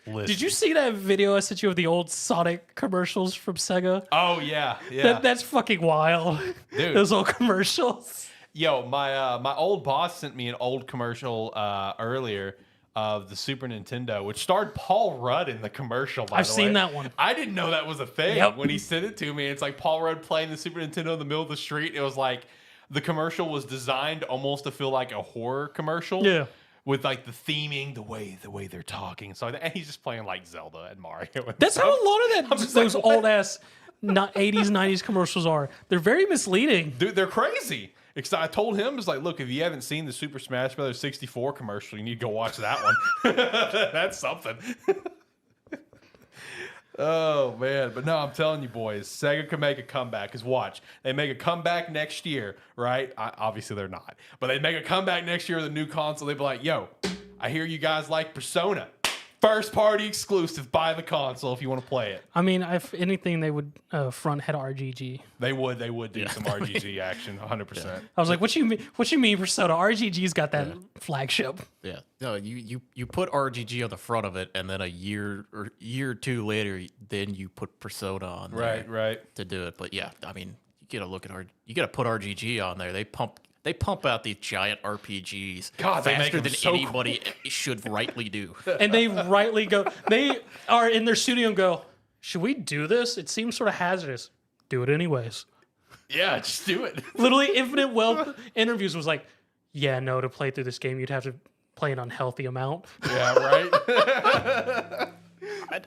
Did you see that video I sent you of the old Sonic commercials from Sega? Oh yeah. That's fucking wild, Dude. Those old commercials. Yo, my old boss sent me an old commercial earlier of the Super Nintendo, which starred Paul Rudd in the commercial. I've seen that one. I didn't know that was a thing when he sent it to me. It's like Paul Rudd playing the Super Nintendo in the middle of the street. It was like the commercial was designed almost to feel like a horror commercial. Yeah. With like the theming, the way they're talking, so and he's just playing like Zelda and Mario. And That's stuff. how a lot of those like, old ass 80s, 90s commercials are. They're very misleading. Dude, they're crazy. Because I told him, it's like, look, if you haven't seen the Super Smash Bros. 64 commercial, you need to go watch that one. That's something. Oh, man. But no, I'm telling you, boys, Sega can make a comeback. Because watch, they make a comeback next year, right? Obviously, they're not. But they make a comeback next year with a new console. They'd be like, yo, I hear you guys like Persona. First party exclusive. Buy the console if you want to play it. I mean, if anything, they would front head RGG. They would do some RGG action, 100%. Yeah. I was like, what you mean Persona? RGG's got that flagship. Yeah. No, you put RGG on the front of it, and then a year or two later, then you put Persona on there. Right. To do it. But yeah, I mean, you gotta put RGG on there. They pump out these giant RPGs faster than anybody should rightly do. And they rightly go. They are in their studio and go, should we do this? It seems sort of hazardous. Do it anyways. Yeah, just do it. Literally, Infinite Wealth interviews was like, yeah, no, to play through this game, you'd have to play an unhealthy amount. Yeah, right?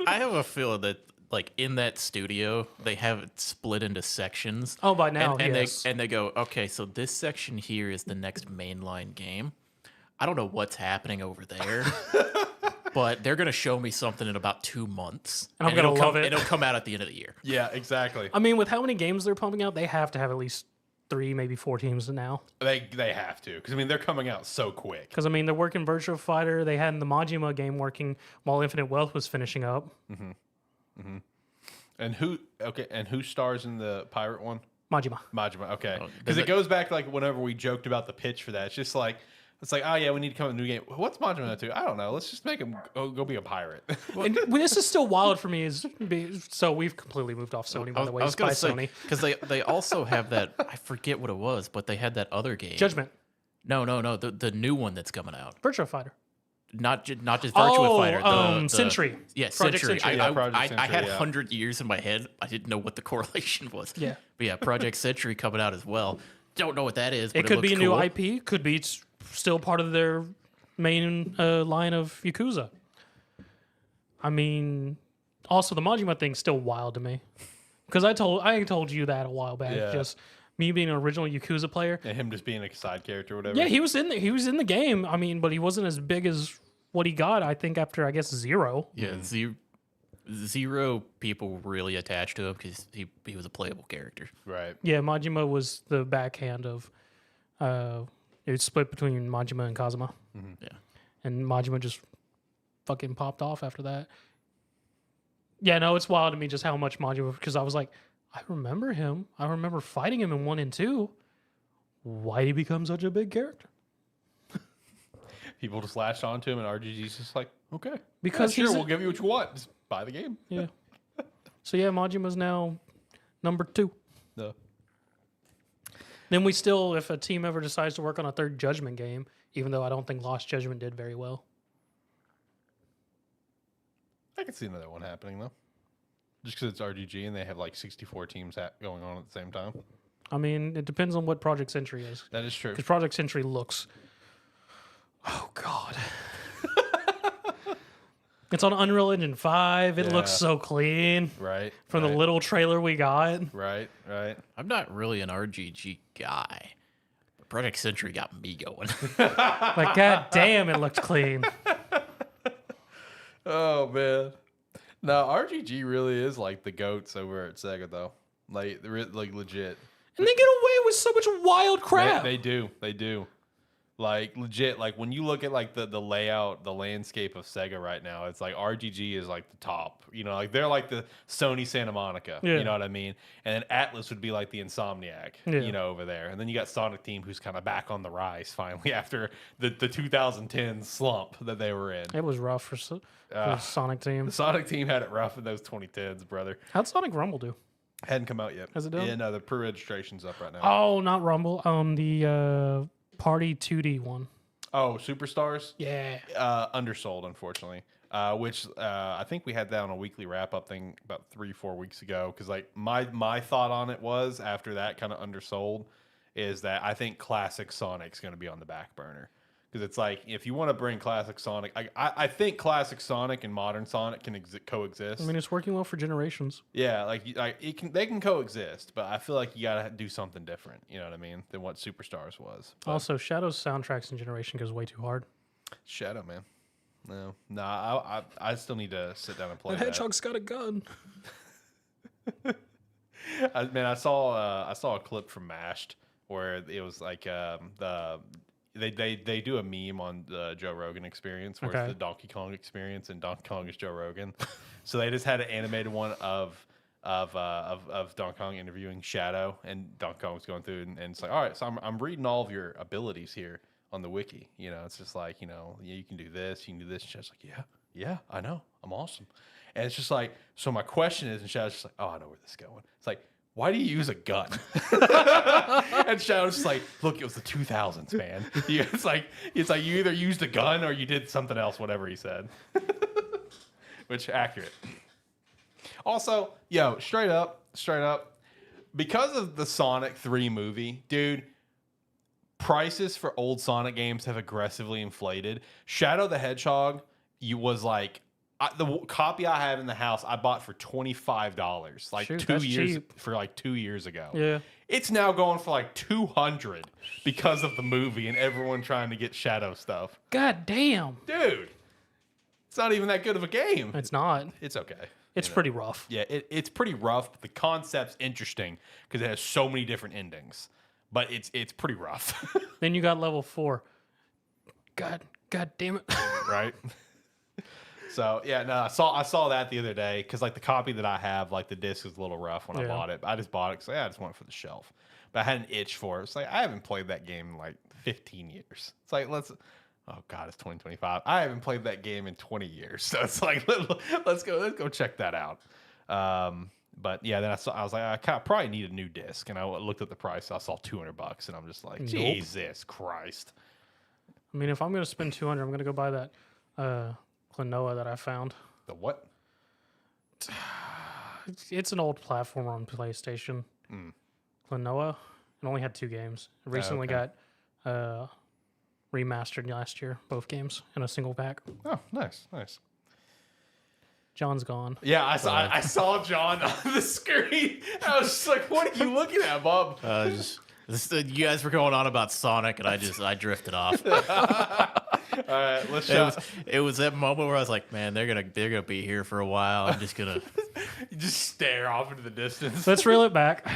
I have a feeling that, like, in that studio, they have it split into sections. Oh, by now, yes. They go, okay, so this section here is the next mainline game. I don't know what's happening over there, but they're going to show me something in about 2 months. And I'm going to love it. And it'll come out at the end of the year. Yeah, exactly. I mean, with how many games they're pumping out, they have to have at least 3, maybe 4 teams now. They have to, because, I mean, they're coming out so quick. Because, I mean, they're working Virtua Fighter. They had the Majima game working while Infinite Wealth was finishing up. Mm-hmm. And who stars in the pirate one? Majima, okay. Oh, Because it goes back to like whenever we joked about the pitch for that. It's just like, oh yeah, we need to come up with a new game. What's Majima to? I don't know. Let's just make him go be a pirate. And this is still wild for me. So we've completely moved off Sony, by the way. I was going to say, Sony. because they also have that, I forget what it was, but they had that other game. Judgment. No, the new one that's coming out. Virtua Fighter. Not just Virtua Fighter. The Century. Yeah, Project Century. Century. I had 100 years in my head. I didn't know what the correlation was. Yeah. But yeah, Project Century coming out as well. Don't know what that is, but It could be a looks new cool. IP. Could be still part of their main line of Yakuza. I mean, also the Majima thing's still wild to me. Because I told you that a while back. Yeah. Just me being an original Yakuza player. And him just being a side character or whatever. Yeah, he was in the game. I mean, but he wasn't as big as what he got, I think, after, I guess, Zero. Yeah, Zero people really attached to him because he was a playable character. Right. Yeah, Majima was the backhand of it was split between Majima and Kazuma. Yeah. And Majima just fucking popped off after that. Yeah, no, it's wild to me just how much Majima, because I was like, I remember him. I remember fighting him in 1 and 2. Why did he become such a big character? People just latched onto him, and RGG's just like, okay. Because yeah, sure, he's we'll give you what you want. Just buy the game. yeah. So yeah, Majima's now number 2. No. Then we still, if a team ever decides to work on a third Judgment game, even though I don't think Lost Judgment did very well. I can see another one happening, though. Just because it's RGG and they have like 64 teams going on at the same time. I mean, it depends on what Project Century is. That is true. Because Project Century looks... Oh, God. It's on Unreal Engine 5. It looks so clean. Right. From the little trailer we got. Right. I'm not really an RGG guy. But Project Century got me going. Like, god damn, it looked clean. Oh, man. No, RGG really is like the GOATs over at Sega, though. Like legit. And they get away with so much wild crap. They do. Like, legit, like, when you look at, like, the layout, the landscape of Sega right now, it's like RGG is, like, the top. You know, like, they're like the Sony Santa Monica. Yeah. You know what I mean? And then Atlas would be, like, the Insomniac, you know, over there. And then you got Sonic Team, who's kind of back on the rise, finally, after the 2010 slump that they were in. It was rough for Sonic Team. The Sonic Team had it rough in those 2010s, brother. How'd Sonic Rumble do? Hadn't come out yet. Has it done? Yeah, no, the pre-registration's up right now. Oh, not Rumble. The Party 2D one. Oh, Superstars? Yeah. Undersold, unfortunately. Which I think we had that on a weekly wrap-up thing about 3-4 weeks ago. Because like my thought on it was, after that kind of undersold, is that I think Classic Sonic's going to be on the back burner. Because it's like, if you want to bring Classic Sonic, I think Classic Sonic and Modern Sonic can coexist. I mean, it's working well for generations. Yeah, they can coexist, but I feel like you gotta do something different. You know what I mean? Than what Superstars was. But Also, Shadow's soundtracks in Generation goes way too hard. Shadow, man. No, I still need to sit down and play that. Hedgehog's got a gun. I saw a clip from Mashed where it was like They do a meme on the Joe Rogan Experience where it's the Donkey Kong Experience and Donkey Kong is Joe Rogan. So they just had an animated one of Donkey Kong interviewing Shadow, and Donkey Kong's going through and it's like, all right, so I'm reading all of your abilities here on the wiki. You know, it's just like, you know, you can do this, you can do this. And Shadow's like, yeah, I know, I'm awesome. And it's just like, so my question is, and Shadow's just like, oh, I know where this is going. It's like, why do you use a gun? And Shadow's just like, look, it was the 2000s, man. It's like you either used a gun or you did something else, whatever he said. Which, accurate. Also, straight up, because of the Sonic 3 movie, dude, prices for old Sonic games have aggressively inflated. Shadow the Hedgehog, was like, the copy I have in the house, I bought for $25, like Shoot, 2 that's years cheap. for like 2 years ago. Yeah. It's now going for like $200 because of the movie and everyone trying to get Shadow stuff. God damn. Dude, it's not even that good of a game. It's not. It's okay. It's pretty rough. Yeah, it's pretty rough, but the concept's interesting because it has so many different endings. But it's pretty rough. Then you got level 4. God damn it. Right? So yeah, no, I saw that the other day because like the copy that I have, like the disc is a little rough when I bought it. I just bought it because I just want it for the shelf. But I had an itch for it. It's like I haven't played that game in like 15 years. It's like oh god, it's 2025. I haven't played that game in 20 years. So it's like let's go check that out. But yeah, then I was like, probably need a new disc, and I looked at the price. I saw $200, and I'm just like, Jesus Christ. I mean, if I'm gonna spend 200, I'm gonna go buy that Klonoa that I found. The what? It's an old platformer on PlayStation. Klonoa. It only had 2 games. It recently got remastered last year, both games in a single pack. Oh, nice. John's gone. Yeah, I saw John on the screen. I was just like, "What are you looking at, Bob?" You guys were going on about Sonic, and I drifted off. All right, let's shout. It was that moment where I was like, "Man, they're gonna be here for a while. I'm just gonna You just stare off into the distance." Let's reel it back.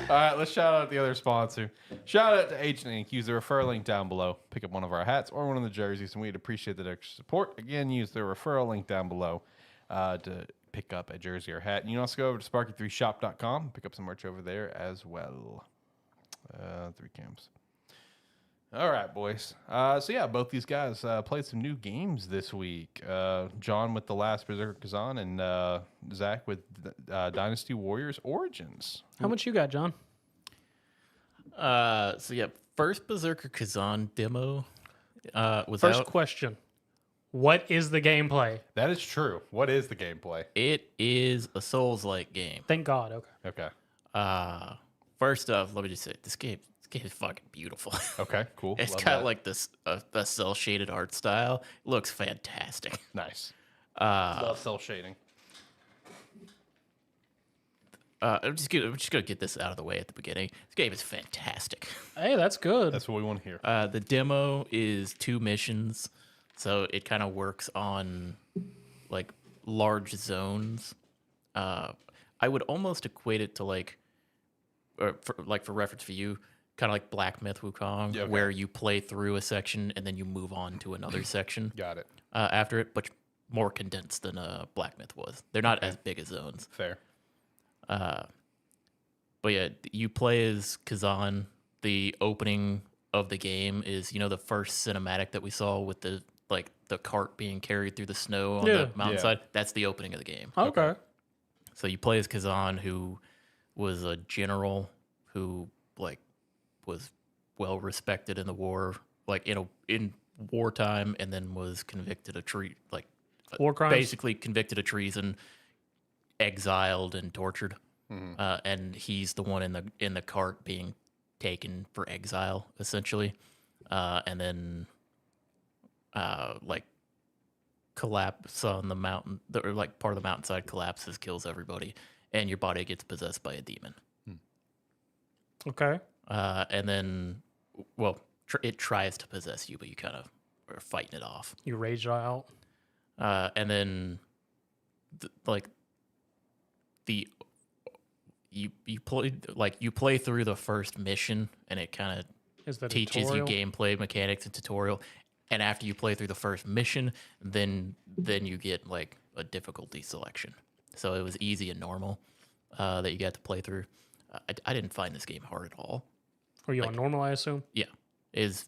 All right, let's shout out the other sponsor. Shout out to H Ink. Use the referral link down below. Pick up one of our hats or one of the jerseys, and we'd appreciate that extra support. Again, use the referral link down below to pick up a jersey or hat. And you can also go over to sparky3shop.com, pick up some merch over there as well. 3 cams. All right, boys. So yeah, both these guys played some new games this week. John with The Last Berserker Khazan, and Zach with Dynasty Warriors Origins. How much you got, John? So yeah, first Berserker Khazan demo was First out. question. What is the gameplay? That is true. What is the gameplay? It is a Souls-like game. Thank God. Okay. Okay. First off, let me just say this game is fucking beautiful. Okay, cool. It's Love got that. like this the cell shaded art style. It looks fantastic. Nice. Love cell shading. I'm just gonna get this out of the way at the beginning. This game is fantastic. Hey, that's good. That's what we want to hear. The demo is 2 missions, so it kind of works on like large zones. I would almost equate it to like, for reference for you, kind of like Black Myth Wukong, Yeah, okay. where you play through a section and then you move on to another section. Got it. After it, but more condensed than Black Myth was. They're not as big as zones. Fair. But yeah, you play as Khazan. The opening of the game is, the first cinematic that we saw with the cart being carried through the snow on the mountainside. Yeah. That's the opening of the game. Okay. So you play as Khazan, who was a general who was well respected in the war, in wartime, and then was convicted of war crimes. Basically convicted of treason, exiled and tortured. And he's the one in the cart being taken for exile, essentially. And then collapse on the mountain, or part of the mountainside collapses, kills everybody, and your body gets possessed by a demon. Okay. And then, it tries to possess you, but you kind of are fighting it off. You rage out. And then, you play through the first mission, and it kind of teaches tutorial? you gameplay mechanics and tutorial. And after you play through the first mission, then you get a difficulty selection. So it was easy and normal that you got to play through. I didn't find this game hard at all. Were you on normal, I assume? Yeah, is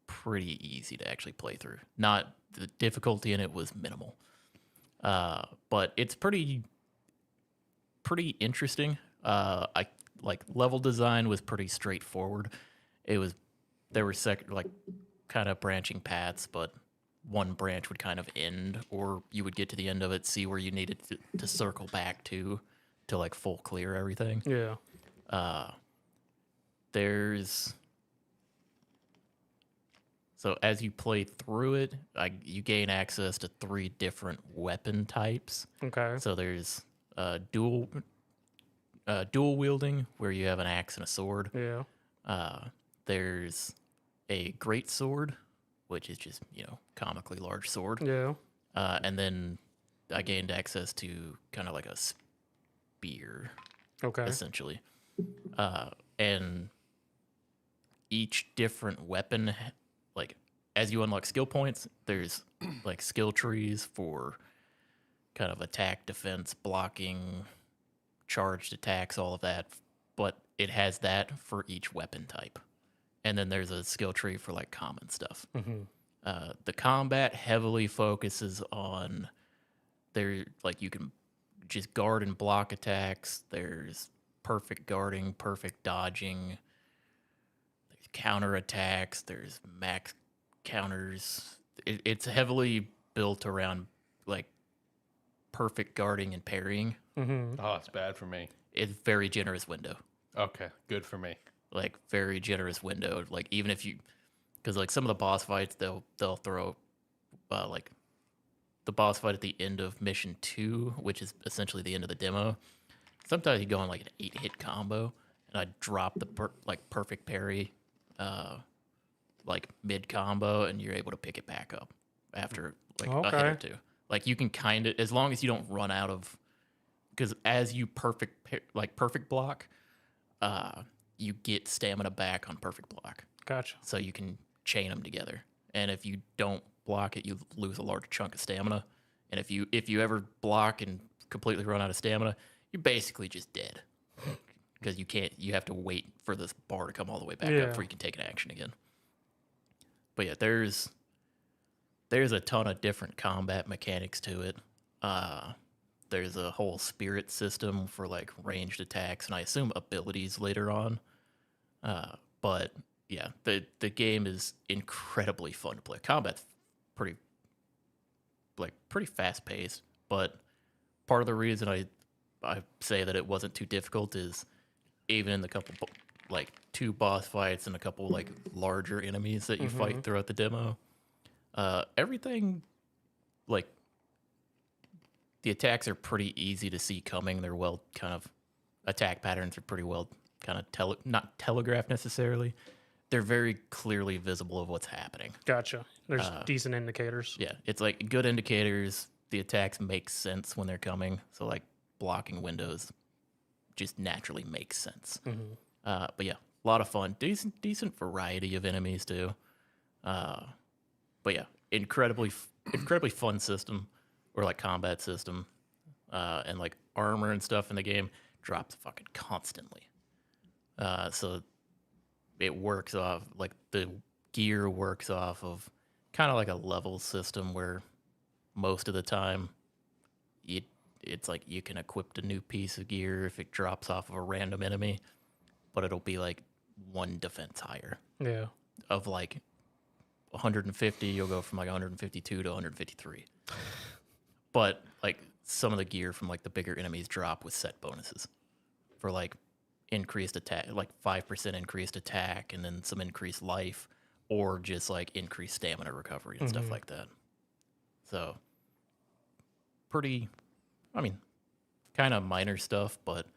pretty easy to actually play through. Not the difficulty in it was minimal, but it's pretty interesting. Level design was pretty straightforward. There were kind of branching paths, but one branch would kind of end, or you would get to the end of it, see where you needed to circle back to full clear everything. Yeah. So as you play through it, you gain access to 3 different weapon types. Okay. So there's dual wielding, where you have an axe and a sword. Yeah. There's a great sword, which is just comically large sword. Yeah. And then I gained access to kind of like a spear. Okay. Essentially. And each different weapon, as you unlock skill points, there's like skill trees for kind of attack, defense, blocking, charged attacks, all of that. But it has that for each weapon type. And then there's a skill tree for like common stuff. The combat heavily focuses on you can just guard and block attacks. There's perfect guarding, perfect dodging. There's counter attacks. There's max counters. It's heavily built around like perfect guarding and parrying. Oh, it's bad for me. It's very generous window. Okay, good for me. Like very generous window. Like even if you, because like some of the boss fights they'll throw, like the boss fight at the end of mission 2, which is essentially the end of the demo. Sometimes you go on like an 8-hit combo, and I drop the perfect parry, like mid combo, and you're able to pick it back up after like a hit or two. Like you can kind of, as long as you don't run out of, because as you perfect block, you get stamina back on perfect block. Gotcha. So you can chain them together. And if you don't block it, you lose a large chunk of stamina. And if you ever block and completely run out of stamina, you're basically just dead. Because you have to wait for this bar to come all the way back up before you can take an action again. But yeah, there's a ton of different combat mechanics to it. There's a whole spirit system for like ranged attacks, and I assume abilities later on. But yeah, the game is incredibly fun to play. Combat's pretty fast paced, but part of the reason I say that it wasn't too difficult is even in the couple like 2 boss fights and a couple like larger enemies that you fight throughout the demo, everything like the attacks are pretty easy to see coming. They're well kind of attack patterns are pretty well kind of not telegraphed necessarily. They're very clearly visible of what's happening. Gotcha. There's decent indicators. Yeah, it's like good indicators. The attacks make sense when they're coming. So like blocking windows just naturally makes sense. But yeah, a lot of fun. Decent variety of enemies too. But yeah, incredibly fun system, or like combat system, and like armor and stuff in the game drops fucking constantly. So it works off, like the gear works off of kind of like a level system where most of the time it's like you can equip a new piece of gear if it drops off of a random enemy, but it'll be like 1 defense higher. Yeah. Of like 150, you'll go from like 152 to 153. But like some of the gear from like the bigger enemies drop with set bonuses for like increased attack, like 5% increased attack, and then some increased life, or just like increased stamina recovery and stuff like that. So pretty, I mean, kind of minor stuff, but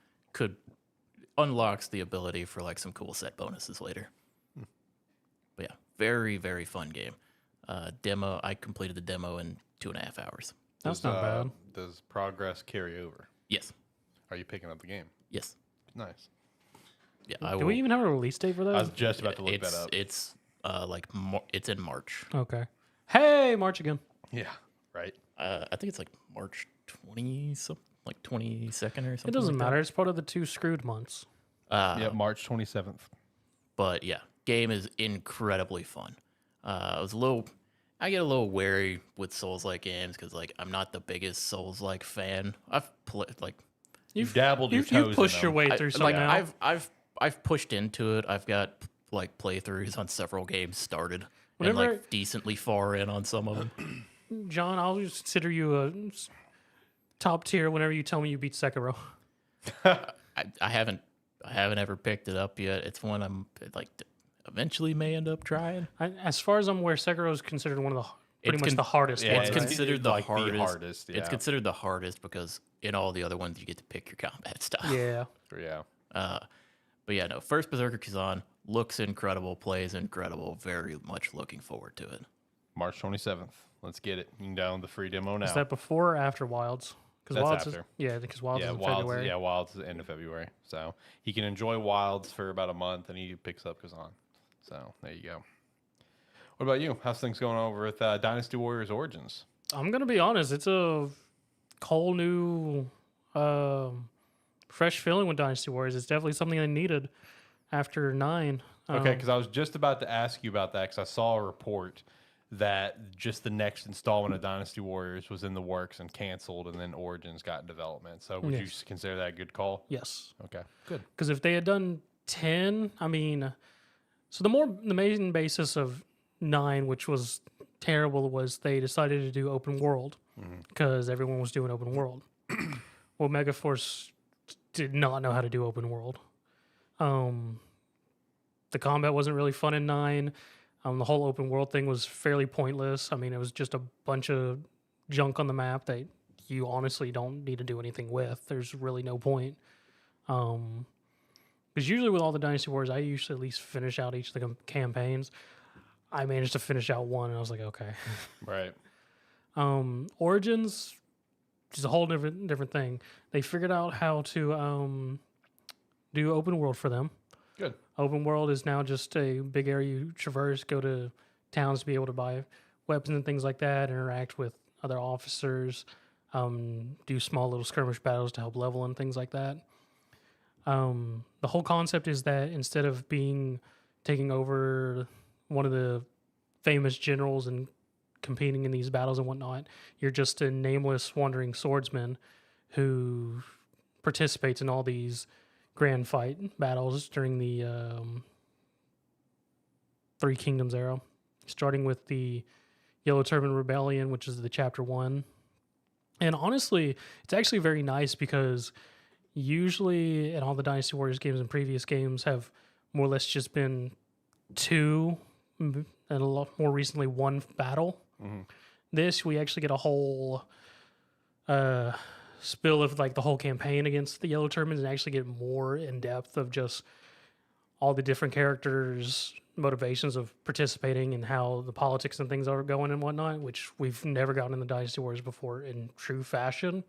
unlocks the ability for like some cool set bonuses later. But yeah, very, very fun game. Demo, I completed the demo in 2.5 hours. That's not bad. Does progress carry over? Yes. Are you picking up the game? Yes. Nice. Yeah. Do we even have a release date for that? I was just about to look that up. It's it's in March. Okay. Hey, March again. Yeah. Right. I think it's like March 20 something, like 22nd or something. It doesn't like matter. It's part of the 2 screwed months. Yeah, March 27th. But yeah, game is incredibly fun. I get a little wary with Souls-like games because like I'm not the biggest Souls-like fan. I've played like You've dabbled your toes. You've pushed in your them. way through some now. I've pushed into it. I've got like playthroughs on several games started, Whenever- and like decently far in on some of them. John, I'll just consider you a top tier whenever you tell me you beat Sekiro. I haven't ever picked it up yet. It's one I'm like eventually may end up trying. As far as I'm aware, Sekiro is considered one of the pretty much the hardest. yeah, ones, It's right? considered the like hardest. the hardest, It's yeah. considered the hardest because in all the other ones you get to pick your combat style. Yeah. Yeah. But yeah, no. First Berserker Khazan looks incredible, plays incredible. Very much looking forward to it. March 27th. Let's get it. You can download the free demo now. Is that before or after Wilds? That's Wilds after. because Wilds is in Wilds, February. yeah, Wilds is the end of February. So he can enjoy Wilds for about a month, and he picks up Khazan. So there you go. What about you? How's things going over with Dynasty Warriors Origins? I'm gonna be honest. It's a whole new, fresh feeling with Dynasty Warriors. It's definitely something I needed after 9. Okay, because I was just about to ask you about that because I saw a report that just the next installment of Dynasty Warriors was in the works and canceled, and then Origins got in development. So would you consider that a good call? Yes. Okay, good. Because if they had done 10, I mean, so the main basis of 9, which was terrible, was they decided to do open world because everyone was doing open world. Well, Megaforce did not know how to do open world. The combat wasn't really fun in 9. The whole open world thing was fairly pointless. I mean, it was just a bunch of junk on the map that you honestly don't need to do anything with. There's really no point. Because usually with all the Dynasty Wars, I usually at least finish out each of the campaigns. I managed to finish out one, and I was like, okay. Right. Origins is a whole different thing. They figured out how to do open world for them. Good. Open world is now just a big area you traverse, go to towns to be able to buy weapons and things like that, interact with other officers, do small little skirmish battles to help level and things like that. The whole concept is that instead of taking over one of the famous generals and competing in these battles and whatnot, you're just a nameless wandering swordsman who participates in all these grand fight battles during the Three Kingdoms era, starting with the Yellow Turban Rebellion, which is the chapter 1. And honestly, it's actually very nice because usually in all the Dynasty Warriors games and previous games have more or less just been 2 and a lot more recently 1 battle. This, we actually get a whole spill of like the whole campaign against the Yellow Turbans and actually get more in depth of just all the different characters' motivations of participating and how the politics and things are going and whatnot, which we've never gotten in the Dynasty Wars before in true fashion.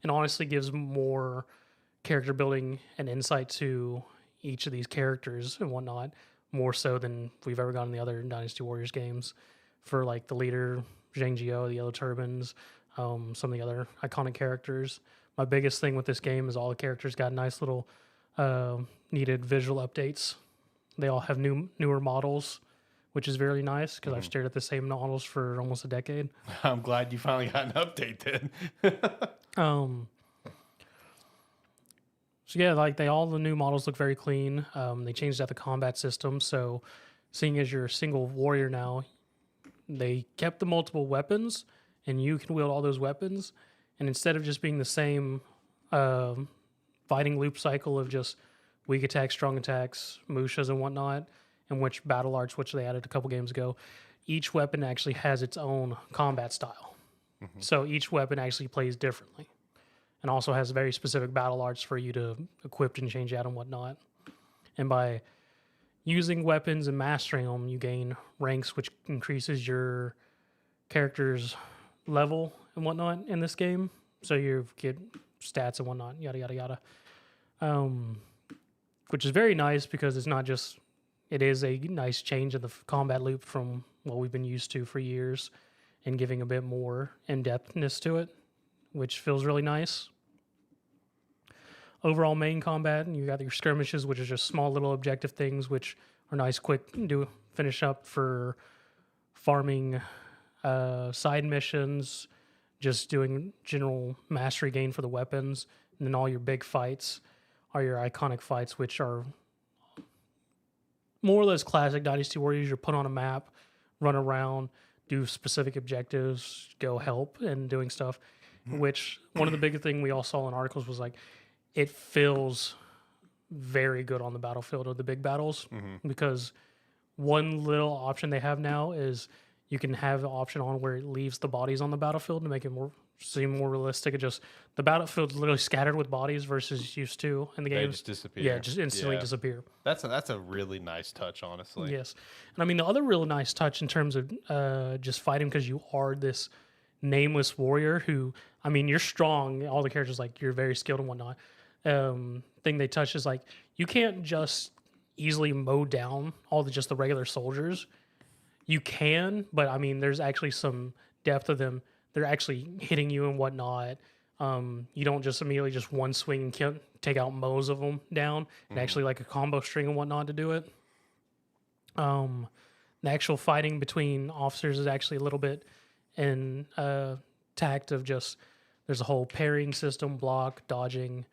And honestly gives more character building and insight to each of these characters and whatnot, more so than we've ever gotten in the other Dynasty Warriors games. For like the leader, Zhang Jiao, the Yellow Turbans, some of the other iconic characters. My biggest thing with this game is all the characters got nice little needed visual updates. They all have newer models, which is very nice because I've stared at the same models for almost a decade. I'm glad you finally got an update then. So yeah, like all the new models look very clean. They changed out the combat system, so seeing as you're a single warrior now, they kept the multiple weapons, and you can wield all those weapons. And instead of just being the same fighting loop cycle of just weak attacks, strong attacks, mushas and whatnot, and which battle arts, which they added a couple games ago, each weapon actually has its own combat style. So each weapon actually plays differently, and also has very specific battle arts for you to equip and change out and whatnot. And by using weapons and mastering them, you gain ranks, which increases your character's level and whatnot in this game. So you get stats and whatnot, yada, yada, yada. Which is very nice because it's not just, it is a nice change in the combat loop from what we've been used to for years and giving a bit more in-depthness to it, which feels really nice. Overall main combat, you got your skirmishes, which is just small little objective things, which are nice, quick, finish up for farming side missions, just doing general mastery gain for the weapons, and then all your big fights are your iconic fights, which are more or less classic Dynasty Warriors. You're put on a map, run around, do specific objectives, go help, and doing stuff, which one of the big thing we all saw in articles was like, it feels very good on the battlefield of the big battles, because one little option they have now is you can have an option on where it leaves the bodies on the battlefield to make it seem more realistic. It just, the battlefield's literally scattered with bodies versus used to in the games. They just disappear. Yeah, just instantly disappear. That's a really nice touch, honestly. Yes. And I mean, the other really nice touch in terms of just fighting, because you are this nameless warrior who, I mean, you're strong. All the characters, like, you're very skilled and whatnot. Thing they touch is like, you can't just easily mow down just the regular soldiers. You can, but I mean, there's actually some depth of them. They're actually hitting you and whatnot. You don't just immediately just one swing and take out most of them down, and actually like a combo string and whatnot to do it. The actual fighting between officers is actually a little bit in tact of just there's a whole pairing system, block, dodging,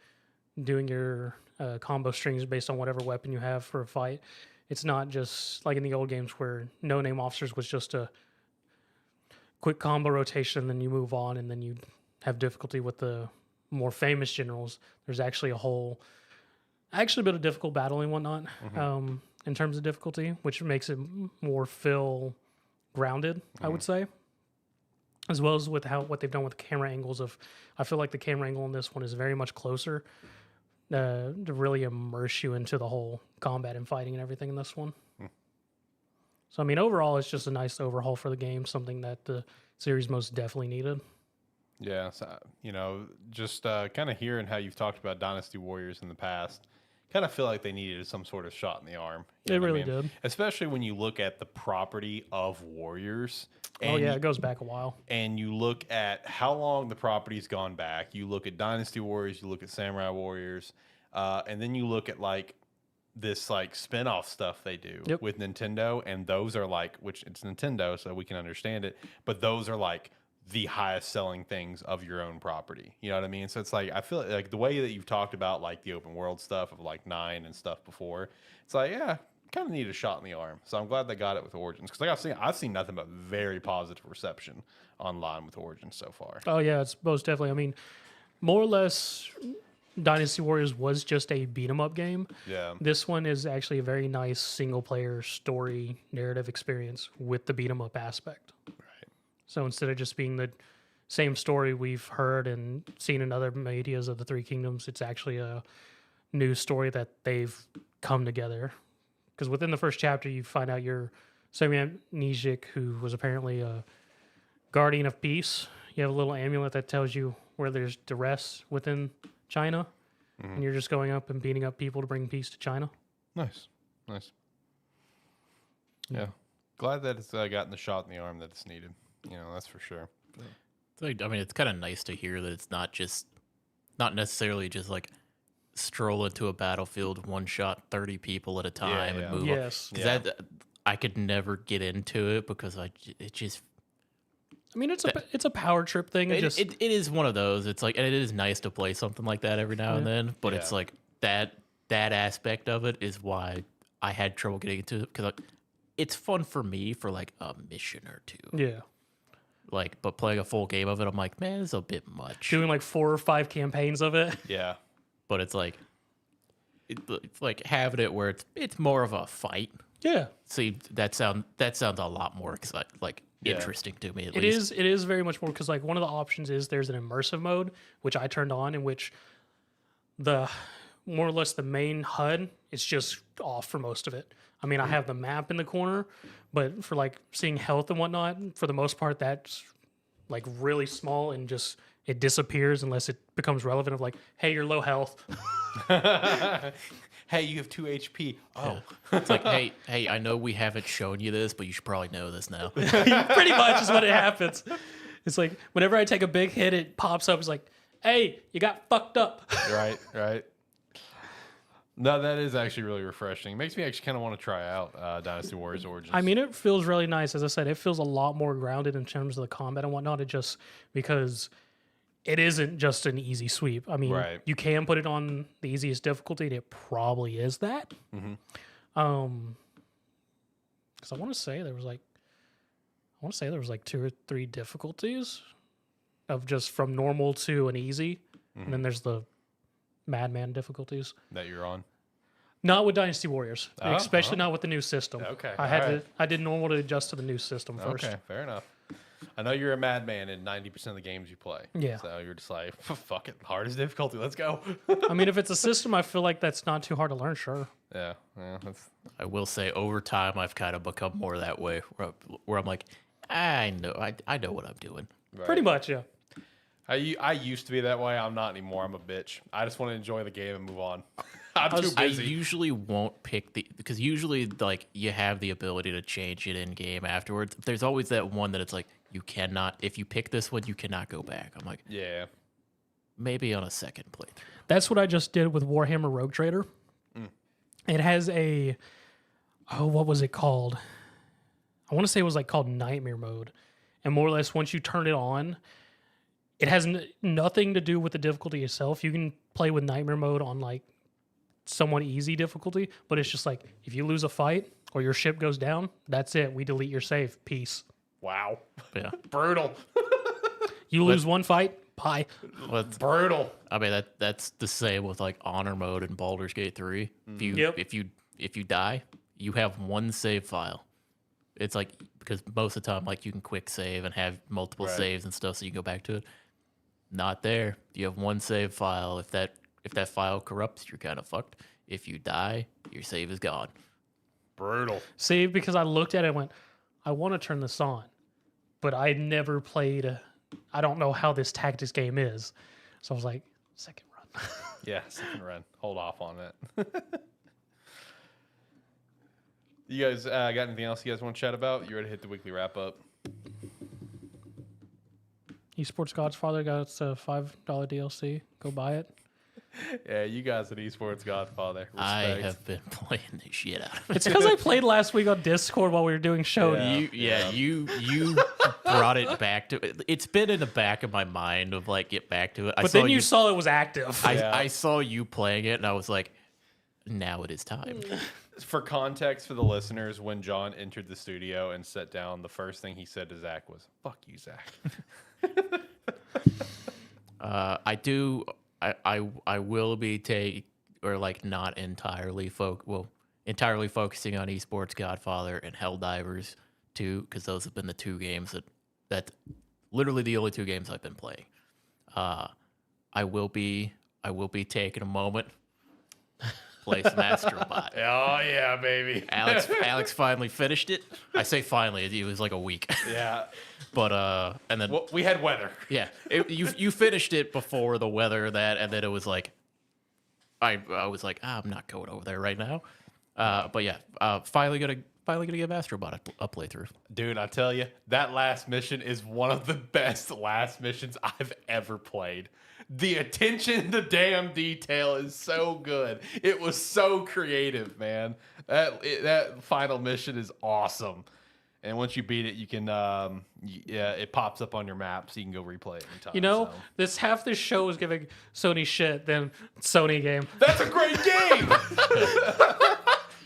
doing your combo strings based on whatever weapon you have for a fight. It's not just like in the old games where no-name officers was just a quick combo rotation, then you move on, and then you have difficulty with the more famous generals. There's actually a bit of difficult battling and whatnot in terms of difficulty, which makes it more feel grounded, I would say. As well as with what they've done with the camera angles I feel like the camera angle in this one is very much closer to really immerse you into the whole combat and fighting and everything in this one. So, I mean, overall, it's just a nice overhaul for the game, something that the series most definitely needed. Yeah, so, just kind of hearing how you've talked about Dynasty Warriors in the past, kind of feel like they needed some sort of shot in the arm. They really did. Especially when you look at the property of Warriors. It goes back a while. And you look at how long the property's gone back. You look at Dynasty Warriors, you look at Samurai Warriors, and then you look at like this like spin-off stuff they do with Nintendo, and those are like, which it's Nintendo, so we can understand it, but those are like the highest selling things of your own property. You know what I mean? So it's like, I feel like the way that you've talked about like the open world stuff of like 9 and stuff before, it's like, yeah, kind of need a shot in the arm. So I'm glad they got it with Origins, because like I've seen nothing but very positive reception online with Origins so far. Oh yeah, it's most definitely. I mean, more or less, Dynasty Warriors was just a beat 'em up game. Yeah. This one is actually a very nice single player story narrative experience with the beat 'em up aspect. Right. So instead of just being the same story we've heard and seen in other medias of the Three Kingdoms, it's actually a new story that they've come together. Because within the first chapter, you find out you're semi-amnesic, who was apparently a guardian of peace. You have a little amulet that tells you where there's duress within China, and you're just going up and beating up people to bring peace to China. Nice. Yeah. Glad that it's gotten the shot in the arm that it's needed. That's for sure. I mean, it's kind of nice to hear that it's not necessarily just like stroll into a battlefield, one shot 30 people at a time and move Yes. on. Because I could never get into it because it just. I mean, it's a power trip thing. It is one of those. It's like, and it is nice to play something like that every now and then, but it's like that aspect of it is why I had trouble getting into it, because it's fun for me for like a mission or two. Yeah. Like, but playing a full game of it, I'm like, man, it's a bit much. Doing like 4 or 5 campaigns of it. Yeah. But it's like, it's like having it where it's more of a fight. Yeah. See, that sounds a lot more interesting to me. At least it is very much more, because like one of the options is there's an immersive mode, which I turned on, in which the more or less the main HUD is just off for most of it. I mean, I have the map in the corner, but for like seeing health and whatnot, for the most part, that's like really small and just it disappears unless it becomes relevant of like, hey, you're low health. Hey, you have 2 HP. Oh. Yeah. It's like, hey, I know we haven't shown you this, but you should probably know this now. Pretty much is what it happens. It's like whenever I take a big hit, it pops up. It's like, hey, you got fucked up. Right. No, that is actually really refreshing. It makes me actually kind of want to try out Dynasty Warriors Origins. I mean, it feels really nice. As I said, it feels a lot more grounded in terms of the combat and whatnot. It just because it isn't just an easy sweep. I mean, you can put it on the easiest difficulty, and it probably is that. Because I want to say there was like 2 or 3 difficulties of just from normal to an easy, and then there's the Madman difficulties that you're on. Not with Dynasty Warriors, especially not with the new system. Okay, I did normal to adjust to the new system first. Okay, fair enough. I know you're a madman in 90% of the games you play. Yeah. So you're just like, fuck it, hardest difficulty, let's go. I mean, if it's a system, I feel like that's not too hard to learn, sure. Yeah. I will say over time, I've kind of become more that way, where I'm like, I know what I'm doing. Right. Pretty much, yeah. I used to be that way. I'm not anymore. I'm a bitch. I just want to enjoy the game and move on. I'm too I busy. usually won't pick because usually like you have the ability to change it in game afterwards. There's always that one that it's like you cannot. If you pick this one, you cannot go back. I'm like, Yeah. maybe on a second playthrough. That's what I just did with Warhammer Rogue Trader. It has what was it called? I want to say it was like called Nightmare Mode. And more or less, once you turn it on, it has nothing to do with the difficulty itself. You can play with Nightmare Mode on like somewhat easy difficulty, but it's just like if you lose a fight or your ship goes down, that's it. We delete your save. Peace. Wow. Yeah. Brutal. You lose one fight, bye. But Brutal. I mean that's the same with like honor mode in Baldur's Gate 3. If you die, you have one save file. It's like because most of the time like you can quick save and have multiple saves and stuff so you can go back to it. Not there. You have one save file. If that file corrupts, you're kind of fucked. If you die, your save is gone. Brutal. See, because I looked at it and went, I want to turn this on, but I never played. I don't know how this tactics game is. So I was like, second run. Yeah, second run. Hold off on it. You guys got anything else you guys want to chat about? You ready to hit the weekly wrap up? Esports Godfather got its $5 DLC. Go buy it. Yeah, you guys at Esports Godfather. Respect. I have been playing the shit out of it. It's because I played last week on Discord while we were doing show. Yeah. You brought it back to it. It's been in the back of my mind of like get back to it. But then you saw it was active. I saw you playing it and I was like, now it is time. For context for the listeners, when John entered the studio and sat down, the first thing he said to Zach was, "Fuck you, Zach." I will be not entirely entirely focusing on Esports Godfather and Helldivers too, because those have been the two games that literally the only two games I've been playing. I will be taking a moment, play some Astrobot. Oh yeah, baby. Alex finally finished it. I say finally, it was like a week. Yeah. But and then Well, we had weather. yeah, you finished it before the weather and then it was like, I was like, I'm not going over there right now. But yeah, finally gonna give Astrobot a playthrough. Dude, I tell you, that last mission is one of the best last missions I've ever played. The attention to damn detail is so good. It was so creative, man. That final mission is awesome. And once you beat it, you can, it pops up on your map, so you can go replay it anytime. You know, so. half this show is giving Sony shit, then Sony game. That's a great game.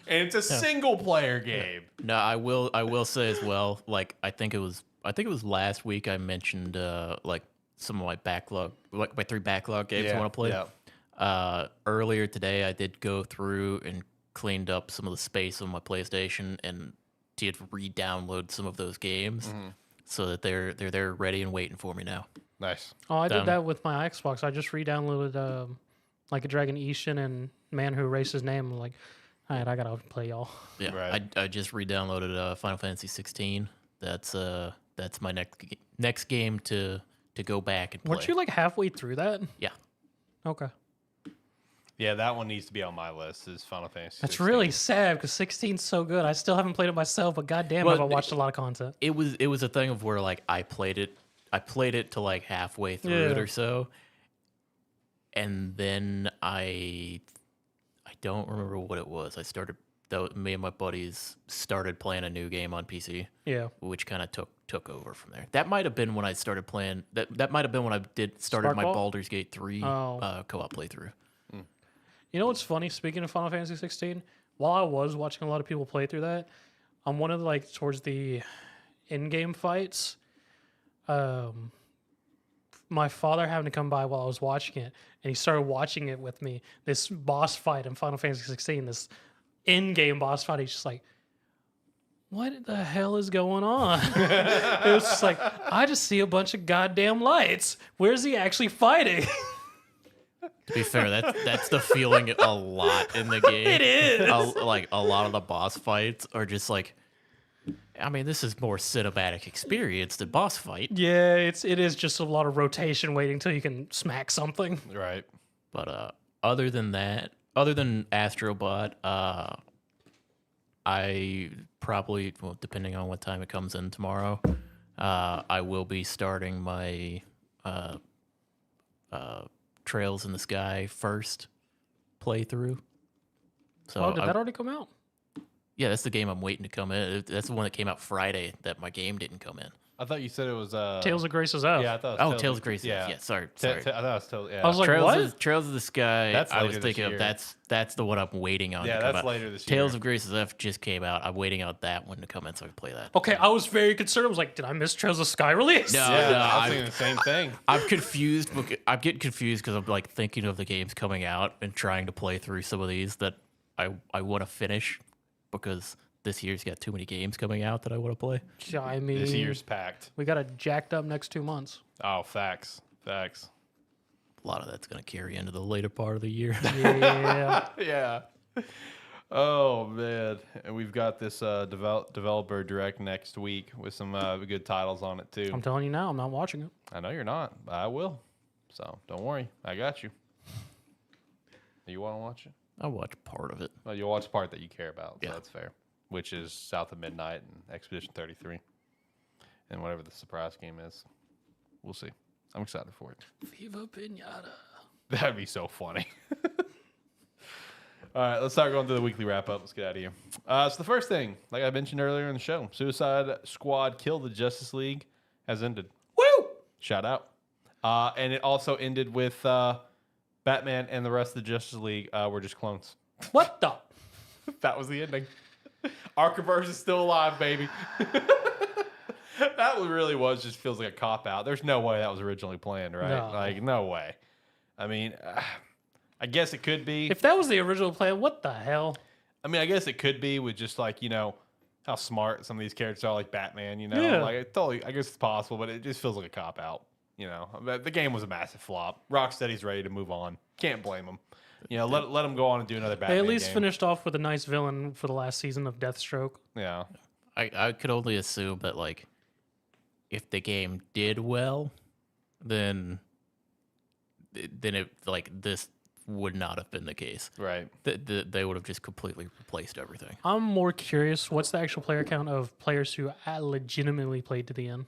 And it's a single player game. No, I will say as well. Like I think it was last week I mentioned like some of my backlog, like my 3 backlog games I want to play. Yeah. Earlier today, I did go through and cleaned up some of the space on my PlayStation and did re-download some of those games so that they're there ready and waiting for me now. Nice. Oh, I did that with my Xbox. I just re-downloaded like a Dragon Ishin and Man Who Erased His Name. I'm like, all right, I gotta play y'all. Yeah, Right. I just re-downloaded Final Fantasy 16. That's my next game to go back and play. Weren't you like halfway through that? Yeah. Okay. Yeah, that one needs to be on my list. Is Final Fantasy. That's 16. really sad because 16's so good. I still haven't played it myself, but goddamn, Well, I've watched a lot of content. It was a thing of where like I played it to like halfway through it or so, and then I don't remember what it was. Me and my buddies started playing a new game on PC. Yeah. Which kind of took over from there. That might have been when I started playing. That might have been when I started my Sparkball? Baldur's Gate 3 co-op playthrough. You know what's funny? Speaking of Final Fantasy 16, while I was watching a lot of people play through that, on one of the, like towards the in-game fights, my father happened to come by while I was watching it, and he started watching it with me. This boss fight in Final Fantasy 16, this in-game boss fight. He's just like, what the hell is going on? It was just like, I just see a bunch of goddamn lights. Where's he actually fighting? To be fair, that's the feeling a lot in the game. It is. Like a lot of the boss fights are just like, I mean, this is more cinematic experience than boss fight. Yeah, it is just a lot of rotation waiting until you can smack something. Right. But other than that, other than Astrobot, I probably, well, depending on what time it comes in tomorrow, I will be starting my Trails in the Sky first playthrough. So Did that already come out? yeah, that's the game I'm waiting to come in. That's the one that came out Friday that my game didn't come in. I thought you said it was Tales of Graces F. Yeah, I thought it was Tales of Grace. Yeah, Yeah, sorry. I thought it was yeah. I was like, what? Trails of the Sky. That's I was later this thinking year. of that's the one I'm waiting on. Yeah, to come that's out. later this year. Tales of Graces F just came out. I'm waiting on that one to come in so I can play that. Okay, I was very concerned. I was like, did I miss Trails of Sky release? No. Yeah, I was I'm- thinking the same thing. I'm confused. I'm getting confused because I'm like thinking of the games coming out and trying to play through some of these that I want to finish because this year's got too many games coming out that I want to play. Yeah, I mean, This year's packed. we got a jacked up next 2 months. Oh, facts. A lot of that's going to carry into the later part of the year. Yeah. Yeah. Oh man, and we've got this developer direct next week with some good titles on it too. I'm telling you now, I'm not watching it. I know you're not. But I will. So don't worry. I got you. You want to watch it? I'll watch part of it. Well, you'll watch the part that you care about. So Yeah. that's fair. Which is South of Midnight and Expedition 33, and whatever the surprise game is. We'll see. I'm excited for it. Viva Pinata. That'd be so funny. All right, let's start going through the weekly wrap up. Let's get out of here. So the first thing, like I mentioned earlier in the show, Suicide Squad Kill the Justice League has ended. Woo! Shout out. And it also ended with Batman and the rest of the Justice League were just clones. What the? That was the ending. Archiverse is still alive, baby. That really was just feels like a cop out. There's no way that was originally planned, right? No. Like no way. I mean, I guess it could be. If that was the original plan, what the hell? I mean, I guess it could be with just like how smart some of these characters are, like Batman. Yeah. Like it totally. I guess it's possible, but it just feels like a cop out. The game was a massive flop. Rocksteady's ready to move on. Can't blame them. Let them go on and do another Batman. They at least game. finished off with a nice villain for the last season of Deathstroke. Yeah. I could only assume that like if the game did well, then it like this would not have been the case. Right. They would have just completely replaced everything. I'm more curious, what's the actual player count of players who legitimately played to the end?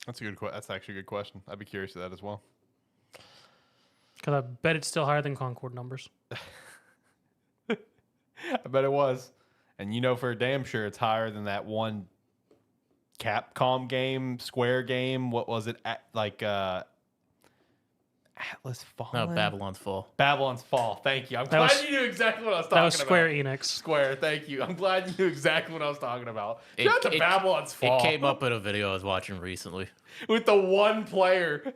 That's a good. That's actually a good question. I'd be curious of that as well. Because I bet it's still higher than Concord numbers. I bet it was, and for damn sure it's higher than that one Capcom game, Square game. What was it? Atlas Fall. No, Babylon's Fall. Babylon's Fall. Thank you. I'm That glad was- you knew exactly what I was talking That about. was Square Enix. Square. Thank you. I'm glad you knew exactly what I was talking about. It- Shout out to it- Babylon's Fall. It came up in a video I was watching recently. with the one player.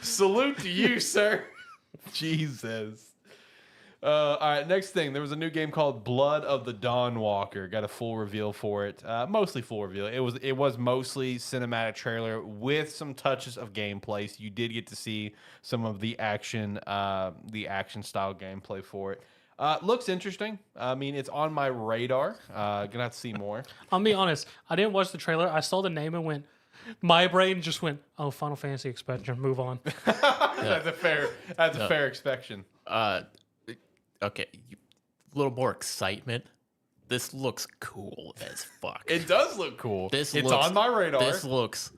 Salute to you, sir. Jesus. All right, next thing. There was a new game called Blood of the Dawnwalker. Got a full reveal for it. Mostly full reveal. It was mostly cinematic trailer with some touches of gameplay. So you did get to see some of the action style gameplay for it. Looks interesting. I mean, it's on my radar. Gonna have to see more. I'll be honest, I didn't watch the trailer. I saw the name and went, my brain just went, oh, Final Fantasy expansion, move on. That's a fair expectation. Okay, a little more excitement. This looks cool as fuck. It does look cool. It's on my radar. This looks.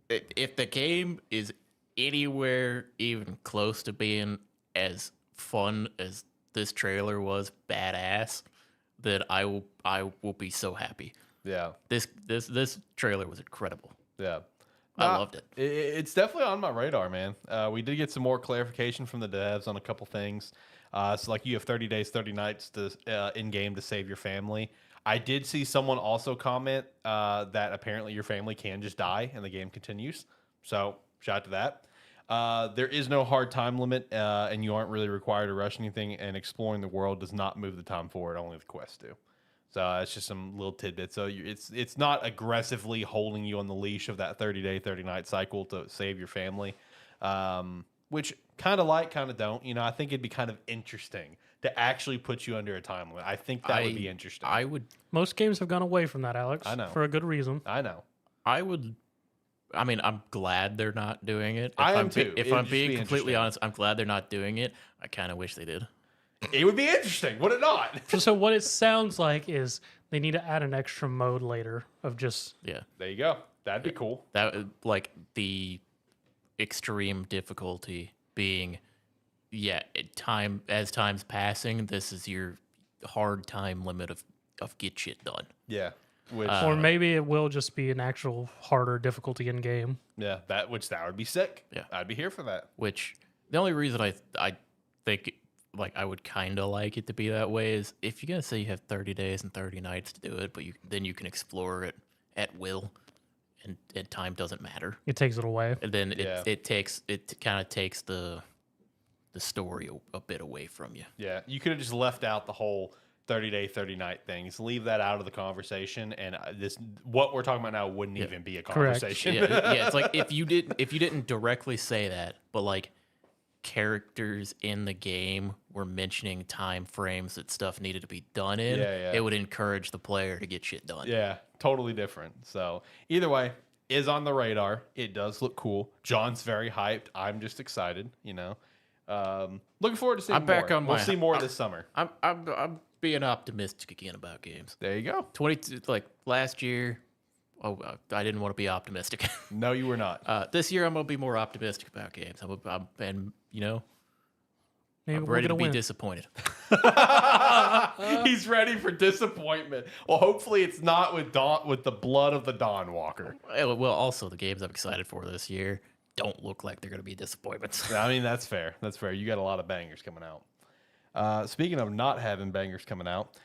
If the game is anywhere even close to being as fun as this trailer was, badass, then I will be so happy. Yeah. This trailer was incredible. Yeah. I loved it. It's definitely on my radar, man. We did get some more clarification from the devs on a couple things. So, like, you have 30 days, 30 nights to in-game to save your family. I did see someone also comment that apparently your family can just die and the game continues. So, shout out to that. There is no hard time limit, and you aren't really required to rush anything, and exploring the world does not move the time forward. Only the quests do. So it's just some little tidbits. So it's not aggressively holding you on the leash of that 30-day, 30-night cycle to save your family, which kind of like, kind of don't. I think it'd be kind of interesting to actually put you under a time limit. I think that would be interesting. I would Most games have gone away from that, Alex. I know. For a good reason. I know. I would I mean, I'm glad they're not doing it. I am too. If It'd I'm just being be completely interesting. honest, I'm glad they're not doing it. I kind of wish they did. It would be interesting, would it not? So what it sounds like is they need to add an extra mode later of just Yeah, There you go. That'd be cool. that like the extreme difficulty being, time's passing. This is your hard time limit of get shit done. Yeah. Which or maybe it will just be an actual harder difficulty in game. yeah, that would be sick. Yeah. I'd be here for that. Which the only reason I think like I would kind of like it to be that way is if you're gonna say you have 30 days and 30 nights to do it, but then you can explore it at will, and time doesn't matter. It takes it away. And then Yeah. it kind of takes the story a bit away from you. Yeah. You could have just left out the whole 30-day, 30-night things. Leave that out of the conversation, and what we're talking about now wouldn't even be a Correct. conversation. Yeah, it's like if you didn't directly say that, but like characters in the game were mentioning time frames that stuff needed to be done in, Yeah. it would encourage the player to get shit done. Yeah, totally different. So either way, is on the radar. It does look cool. John's very hyped. I'm just excited. Looking forward to seeing I'm back more. on We'll my- see more this summer. I'm being optimistic again about games. There you go. Like last year, I didn't want to be optimistic. No, you were not. This year, I'm gonna be more optimistic about games. I'm Maybe I'm we're ready to gonna be win. disappointed. He's ready for disappointment. Well, hopefully it's not with the blood of the Dawn Walker. Well, also the games I'm excited for this year don't look like they're gonna be disappointments. I mean, that's fair. That's fair. You got a lot of bangers coming out. Speaking of not having bangers coming out,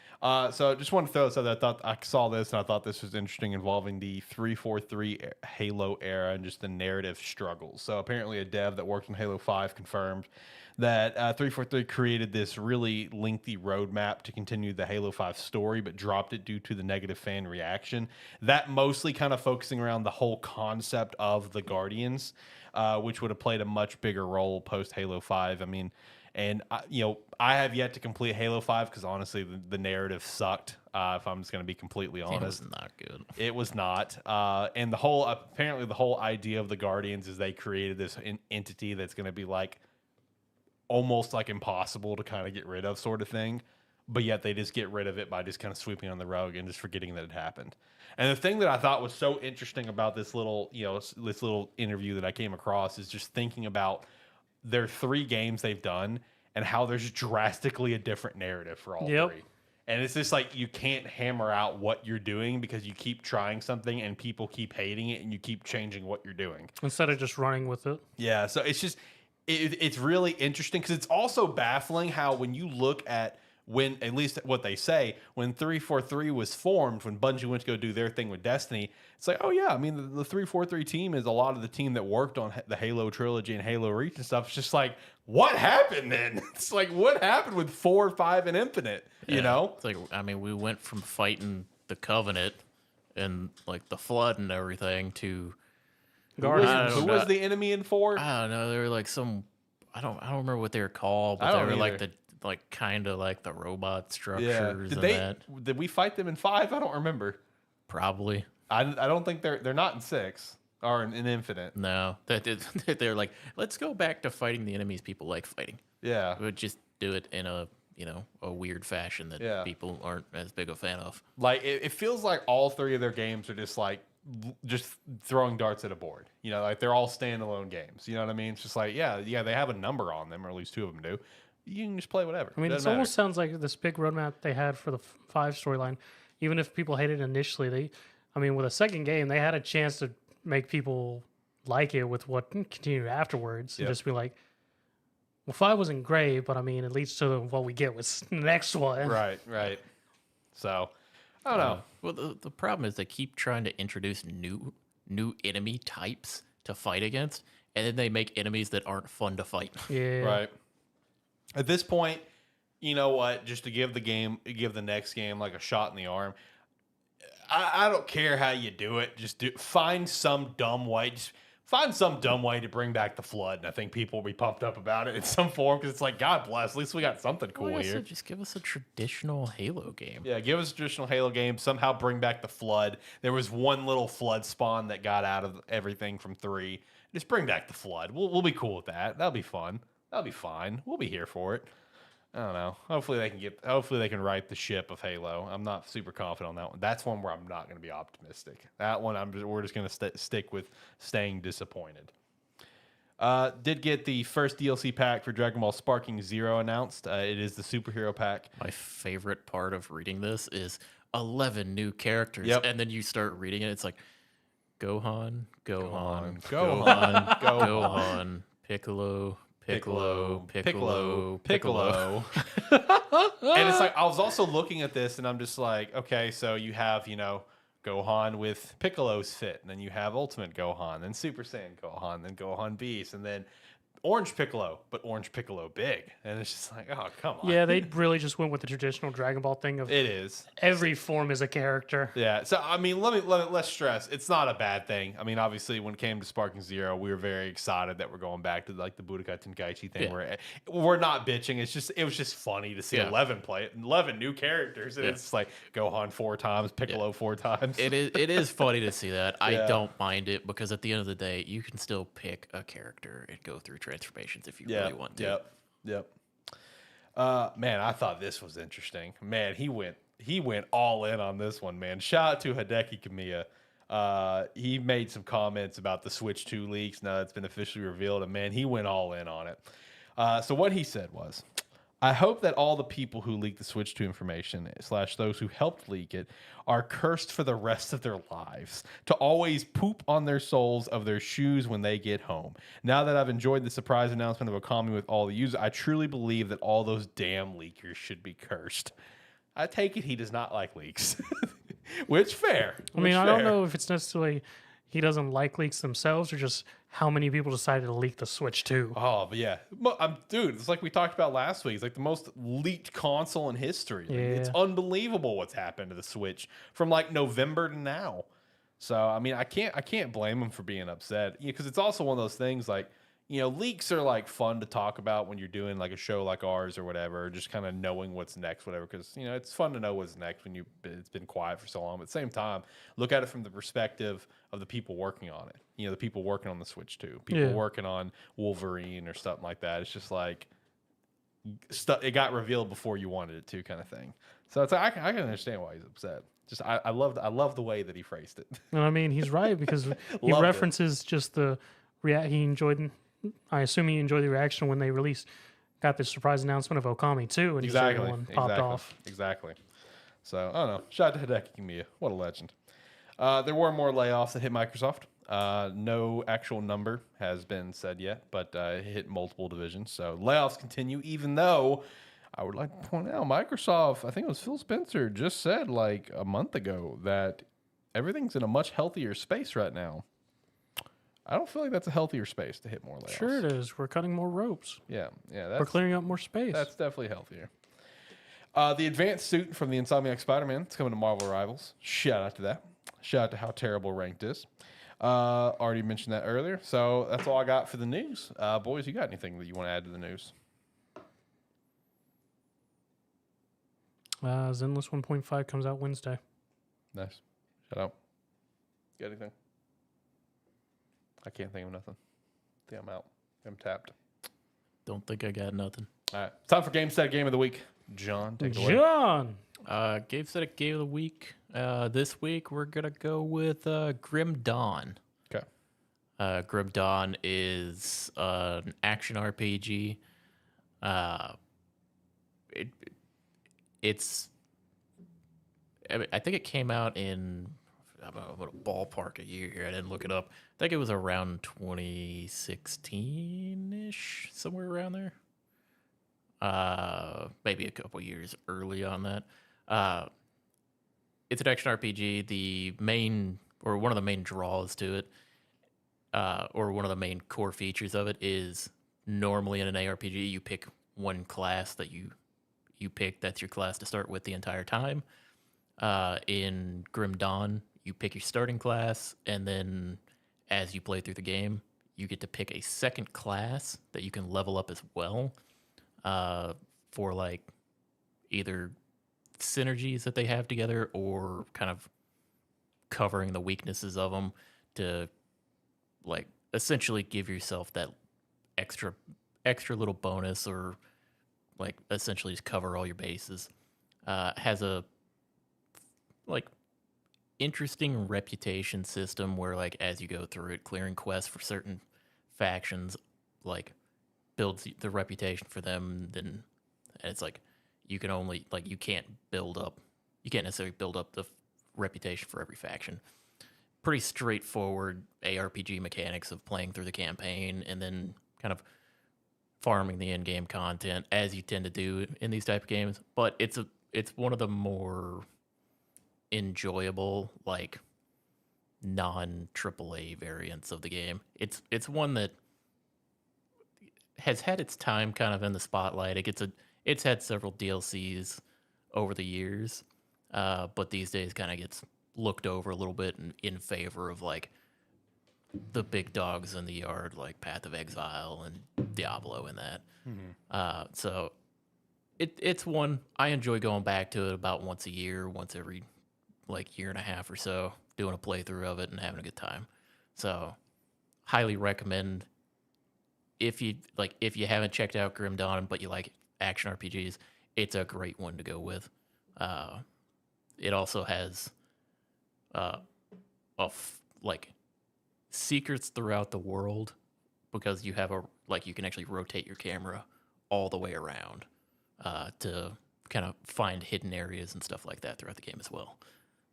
so just want to throw this out there. I thought I saw this and I thought this was interesting, involving the 343 Halo era and just the narrative struggles. So apparently a dev that worked on Halo 5 confirmed that 343 created this really lengthy roadmap to continue the Halo 5 story, but dropped it due to the negative fan reaction. That mostly kind of focusing around the whole concept of the Guardians, which would have played a much bigger role post Halo 5. I mean, and I have yet to complete Halo 5 because honestly, the narrative sucked. If I'm just going to be completely It honest, was not good. it was not. And apparently the whole idea of the Guardians is they created this entity that's going to be like almost like impossible to kind of get rid of, sort of thing. But yet they just get rid of it by just kind of sweeping on the rug and just forgetting that it happened. And the thing that I thought was so interesting about this little interview that I came across is just thinking about their 3 games they've done and how there's drastically a different narrative for all 3. And it's just like you can't hammer out what you're doing because you keep trying something and people keep hating it and you keep changing what you're doing. Instead of just running with it. Yeah, so it's just it's really interesting because it's also baffling how when you look at when, at least what they say, when 343 was formed, when Bungie went to go do their thing with Destiny, it's like, oh yeah, I mean, the 343 team is a lot of the team that worked on the Halo trilogy and Halo Reach and stuff. It's just like, what happened then? It's like, what happened with 4, 5, and Infinite? You know? It's like, I mean, we went from fighting the Covenant and like the Flood and everything to Who was, I don't who know. was the enemy in 4? I don't know. They were like I don't remember what they were called, I but they don't were like either. kind of like the robot structures Yeah. and that. Did we fight them in 5? I don't remember. Probably. I don't think they're not in 6 or in Infinite. No. They're like, let's go back to fighting the enemies people like fighting. Yeah. We would just do it in a weird fashion that Yeah. people aren't as big a fan of. Like it feels like all 3 of their games are just throwing darts at a board. Like they're all standalone games. You know what I mean? It's just like, yeah, they have a number on them, or at least 2 of them do. You can just play whatever. I mean, it Doesn't almost matter. sounds like this big roadmap they had for the 5 storyline. Even if people hated it initially, with a second game, they had a chance to make people like it with what continued afterwards. And Yep. just be like, well, 5 wasn't great, but it leads to what we get with the next one. Right. So, I don't know. Well, the problem is they keep trying to introduce new enemy types to fight against, and then they make enemies that aren't fun to fight. Yeah. Right. At this point, you know what? Just to give the next game like a shot in the arm. I don't care how you do it. Just find some dumb way. Just Find some dumb way to bring back the Flood, and I think people will be pumped up about it in some form because it's like, God bless, at least we got something cool Like I here. said, just give us a traditional Halo game. Yeah, give us a traditional Halo game. Somehow bring back the Flood. There was one little Flood spawn that got out of everything from 3. Just bring back the Flood. We'll be cool with that. That'll be fun. That'll be fine. We'll be here for it. I don't know. Hopefully they can right the ship of Halo. I'm not super confident on that one. That's one where I'm not going to be optimistic. That one we're just going to stick with staying disappointed. Did get the first DLC pack for Dragon Ball Sparking Zero announced. It is the superhero pack. My favorite part of reading this is 11 new characters, and then you start reading it. It's like Gohan, Piccolo. And it's like, I was also looking at this and I'm just like, okay, so you have, Gohan with Piccolo's fit, and then you have Ultimate Gohan, then Super Saiyan Gohan, then Gohan Beast, and then Orange Piccolo, but Orange Piccolo big. And it's just like, oh, come on. Yeah, they really just went with the traditional Dragon Ball thing of It is. every form is a character. Yeah. So, I mean, let's stress, it's not a bad thing. I mean, obviously, when it came to Sparking Zero, we were very excited that we're going back to like the Budokai Tenkaichi thing where we're not bitching. It was just funny to see 11 new characters. And it's like Gohan 4 times, Piccolo 4 times. It is funny to see that. I don't mind it because at the end of the day, you can still pick a character and go through transformations if you really want to. Yep. Man, I thought this was interesting. Man, he went all in on this one, man. Shout out to Hideki Kamiya. He made some comments about the Switch 2 leaks now that's been officially revealed, and man, he went all in on it. So what he said was, I hope that all the people who leaked the Switch 2 information / those who helped leak it are cursed for the rest of their lives to always poop on their soles of their shoes when they get home. Now that I've enjoyed the surprise announcement of Okami with all the users, I truly believe that all those damn leakers should be cursed. I take it he does not like leaks. Which fair. I mean, I don't know if it's necessarily he doesn't like leaks themselves or just how many people decided to leak the Switch 2. Oh, but yeah. Dude, it's like we talked about last week. It's like the most leaked console in history. Like, it's unbelievable what's happened to the Switch from like November to now. So, I mean, I can't blame them for being upset. Because it's also one of those things like, leaks are like fun to talk about when you're doing like a show like ours or whatever, just kind of knowing what's next, whatever. Because, it's fun to know what's next when it's been quiet for so long. But at the same time, look at it from the perspective of the people working on it. The people working on the Switch 2, people working on Wolverine or something like that. It's just like it got revealed before you wanted it to, kind of thing. So it's like, I can understand why he's upset. Just I love the way that he phrased it. And I mean, he's right because he references just the he enjoyed. I assume he enjoyed the reaction when they got this surprise announcement of Okami 2, and everyone popped off. Exactly. So I don't know. Shout out to Hideki Kamiya. What a legend. There were more layoffs that hit Microsoft. No actual number has been said yet, but it hit multiple divisions. So layoffs continue, even though I would like to point out Microsoft, I think it was Phil Spencer, just said like a month ago that everything's in a much healthier space right now. I don't feel like that's a healthier space to hit more layoffs. Sure it is. We're cutting more ropes. Yeah. We're clearing up more space. That's definitely healthier. The advanced suit from the Insomniac Spider-Man, it's coming to Marvel Rivals. Shout out to that. Shout out to how terrible Ranked is. Already mentioned that earlier. So that's all I got for the news. Boys, you got anything that you want to add to the news? Zenless 1.5 comes out Wednesday. Nice. Shut up. Got anything? I can't think of nothing. I think I'm out. I'm tapped. Don't think I got nothing. All right. Time for Gamestead Game of the Week. John, take it away. John! Gamestetic Game of the Week. This week, we're going to go with Grim Dawn. Okay. Grim Dawn is an action RPG. It's... I think it came out in... I'm going to ballpark a year here. I didn't look it up. I think it was around 2016-ish, somewhere around there. Maybe a couple years early on that. It's an action RPG. The main, or one of the main draws to it, or one of the main core features of it is normally in an ARPG, you pick one class that you pick. That's your class to start with the entire time. In Grim Dawn, you pick your starting class, and then as you play through the game, you get to pick a second class that you can level up as well for like either synergies that they have together or kind of covering the weaknesses of them to like essentially give yourself that extra little bonus or like essentially just cover all your bases. Has a like interesting reputation system where like as you go through it, clearing quests for certain factions like builds the reputation for them. Then it's like you can only like you can't necessarily build up the reputation for every faction. Pretty straightforward ARPG mechanics of playing through the campaign and then kind of farming the in-game content as you tend to do in these type of games. But it's one of the more enjoyable like non-AAA variants of the game. It's one that has had its time kind of in the spotlight. It's had several DLCs over the years, but these days kind of gets looked over a little bit in favor of like the big dogs in the yard like Path of Exile and Diablo and that. So it's one I enjoy going back to it about once a year, once every like year and a half or so, doing a playthrough of it and having a good time. So highly recommend if you haven't checked out Grim Dawn but you like action RPGs, it's a great one to go with. It also has like secrets throughout the world because you have you can actually rotate your camera all the way around to kind of find hidden areas and stuff like that throughout the game as well.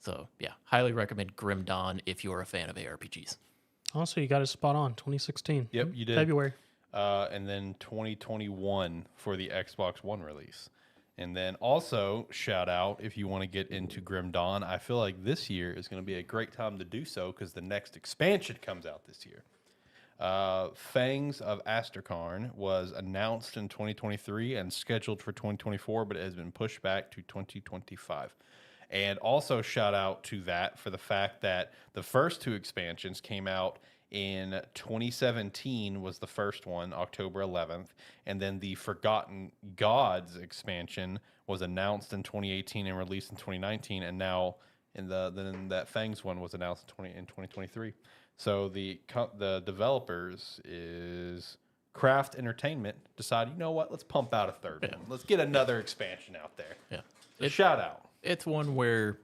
So yeah, highly recommend Grim Dawn if you're a fan of ARPGs. Also, you got it spot on. 2016. Yep, you did. February. And then 2021 for the Xbox One release. And then also, shout out, if you want to get into Grim Dawn, I feel like this year is going to be a great time to do so because the next expansion comes out this year. Fangs of Astrakarn was announced in 2023 and scheduled for 2024, but it has been pushed back to 2025. And also shout out to that for the fact that the first two expansions came out in 2017 was the first one, October 11th, and then the Forgotten Gods expansion was announced in 2018 and released in 2019, and now then that Fangs one was announced in 2023. So the developers is Craft Entertainment decided, you know what, let's pump out a third one. Let's get another expansion out there. Yeah, So shout out. It's one where,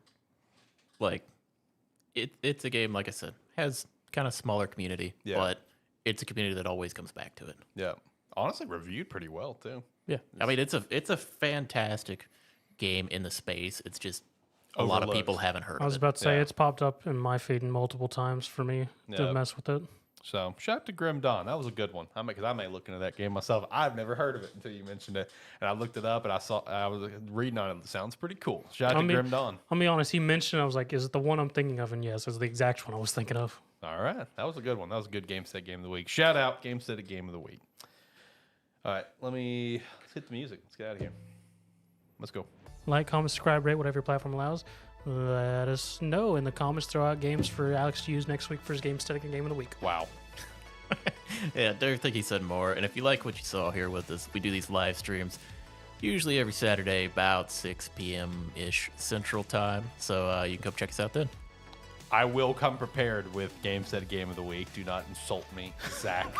like, it's a game, like I said, has kind of smaller community, but it's a community that always comes back to it. Yeah, honestly, reviewed pretty well too. Yeah, I mean, it's a fantastic game in the space. It's just a lot of people haven't heard of it. I was about to say, it's popped up in my feed multiple times for me to mess with it. So, shout out to Grim Dawn. That was a good one. I may look into that game myself. I've never heard of it until you mentioned it. And I looked it up and I was reading on it. It sounds pretty cool. Shout out to Grim Dawn. I'll be honest, he mentioned, I was like, is it the one I'm thinking of? And yes, it's the exact one I was thinking of. All right. That was a good one. That was a good Gamestead Game of the Week. Shout out Gamestead Game of the Week. All right. Let's hit the music. Let's get out of here. Let's go. Like, comment, subscribe, rate, whatever your platform allows. Let us know in the comments. Throw out games for Alex to use next week for his Gamestead Game of the Week. Wow. Yeah, don't think he said more. And if you like what you saw here with us, we do these live streams usually every Saturday about 6 p.m.-ish Central Time. So you can come check us out then. I will come prepared with Gamestead Game of the Week. Do not insult me, Zach.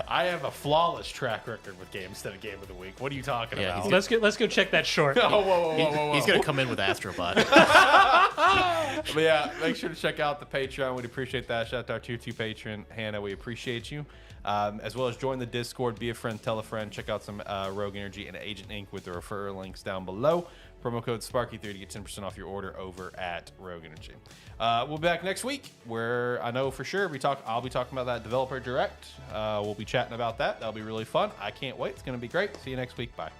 I have a flawless track record with Gamestead Game of the Week. What are you talking about? Let's go check that short. Whoa. He's going to come in with Astrobot. But yeah, make sure to check out the Patreon. We'd appreciate that. Shout out to our tier 2 patron, Hannah. We appreciate you. As well as join the Discord, be a friend, tell a friend. Check out some Rogue Energy and Agent Inc. with the referral links down below. Promo code Sparky3 to get 10% off your order over at Rogue Energy. We'll be back next week where I know for sure I'll be talking about that Developer Direct. We'll be chatting about that. That'll be really fun. I can't wait. It's going to be great. See you next week. Bye.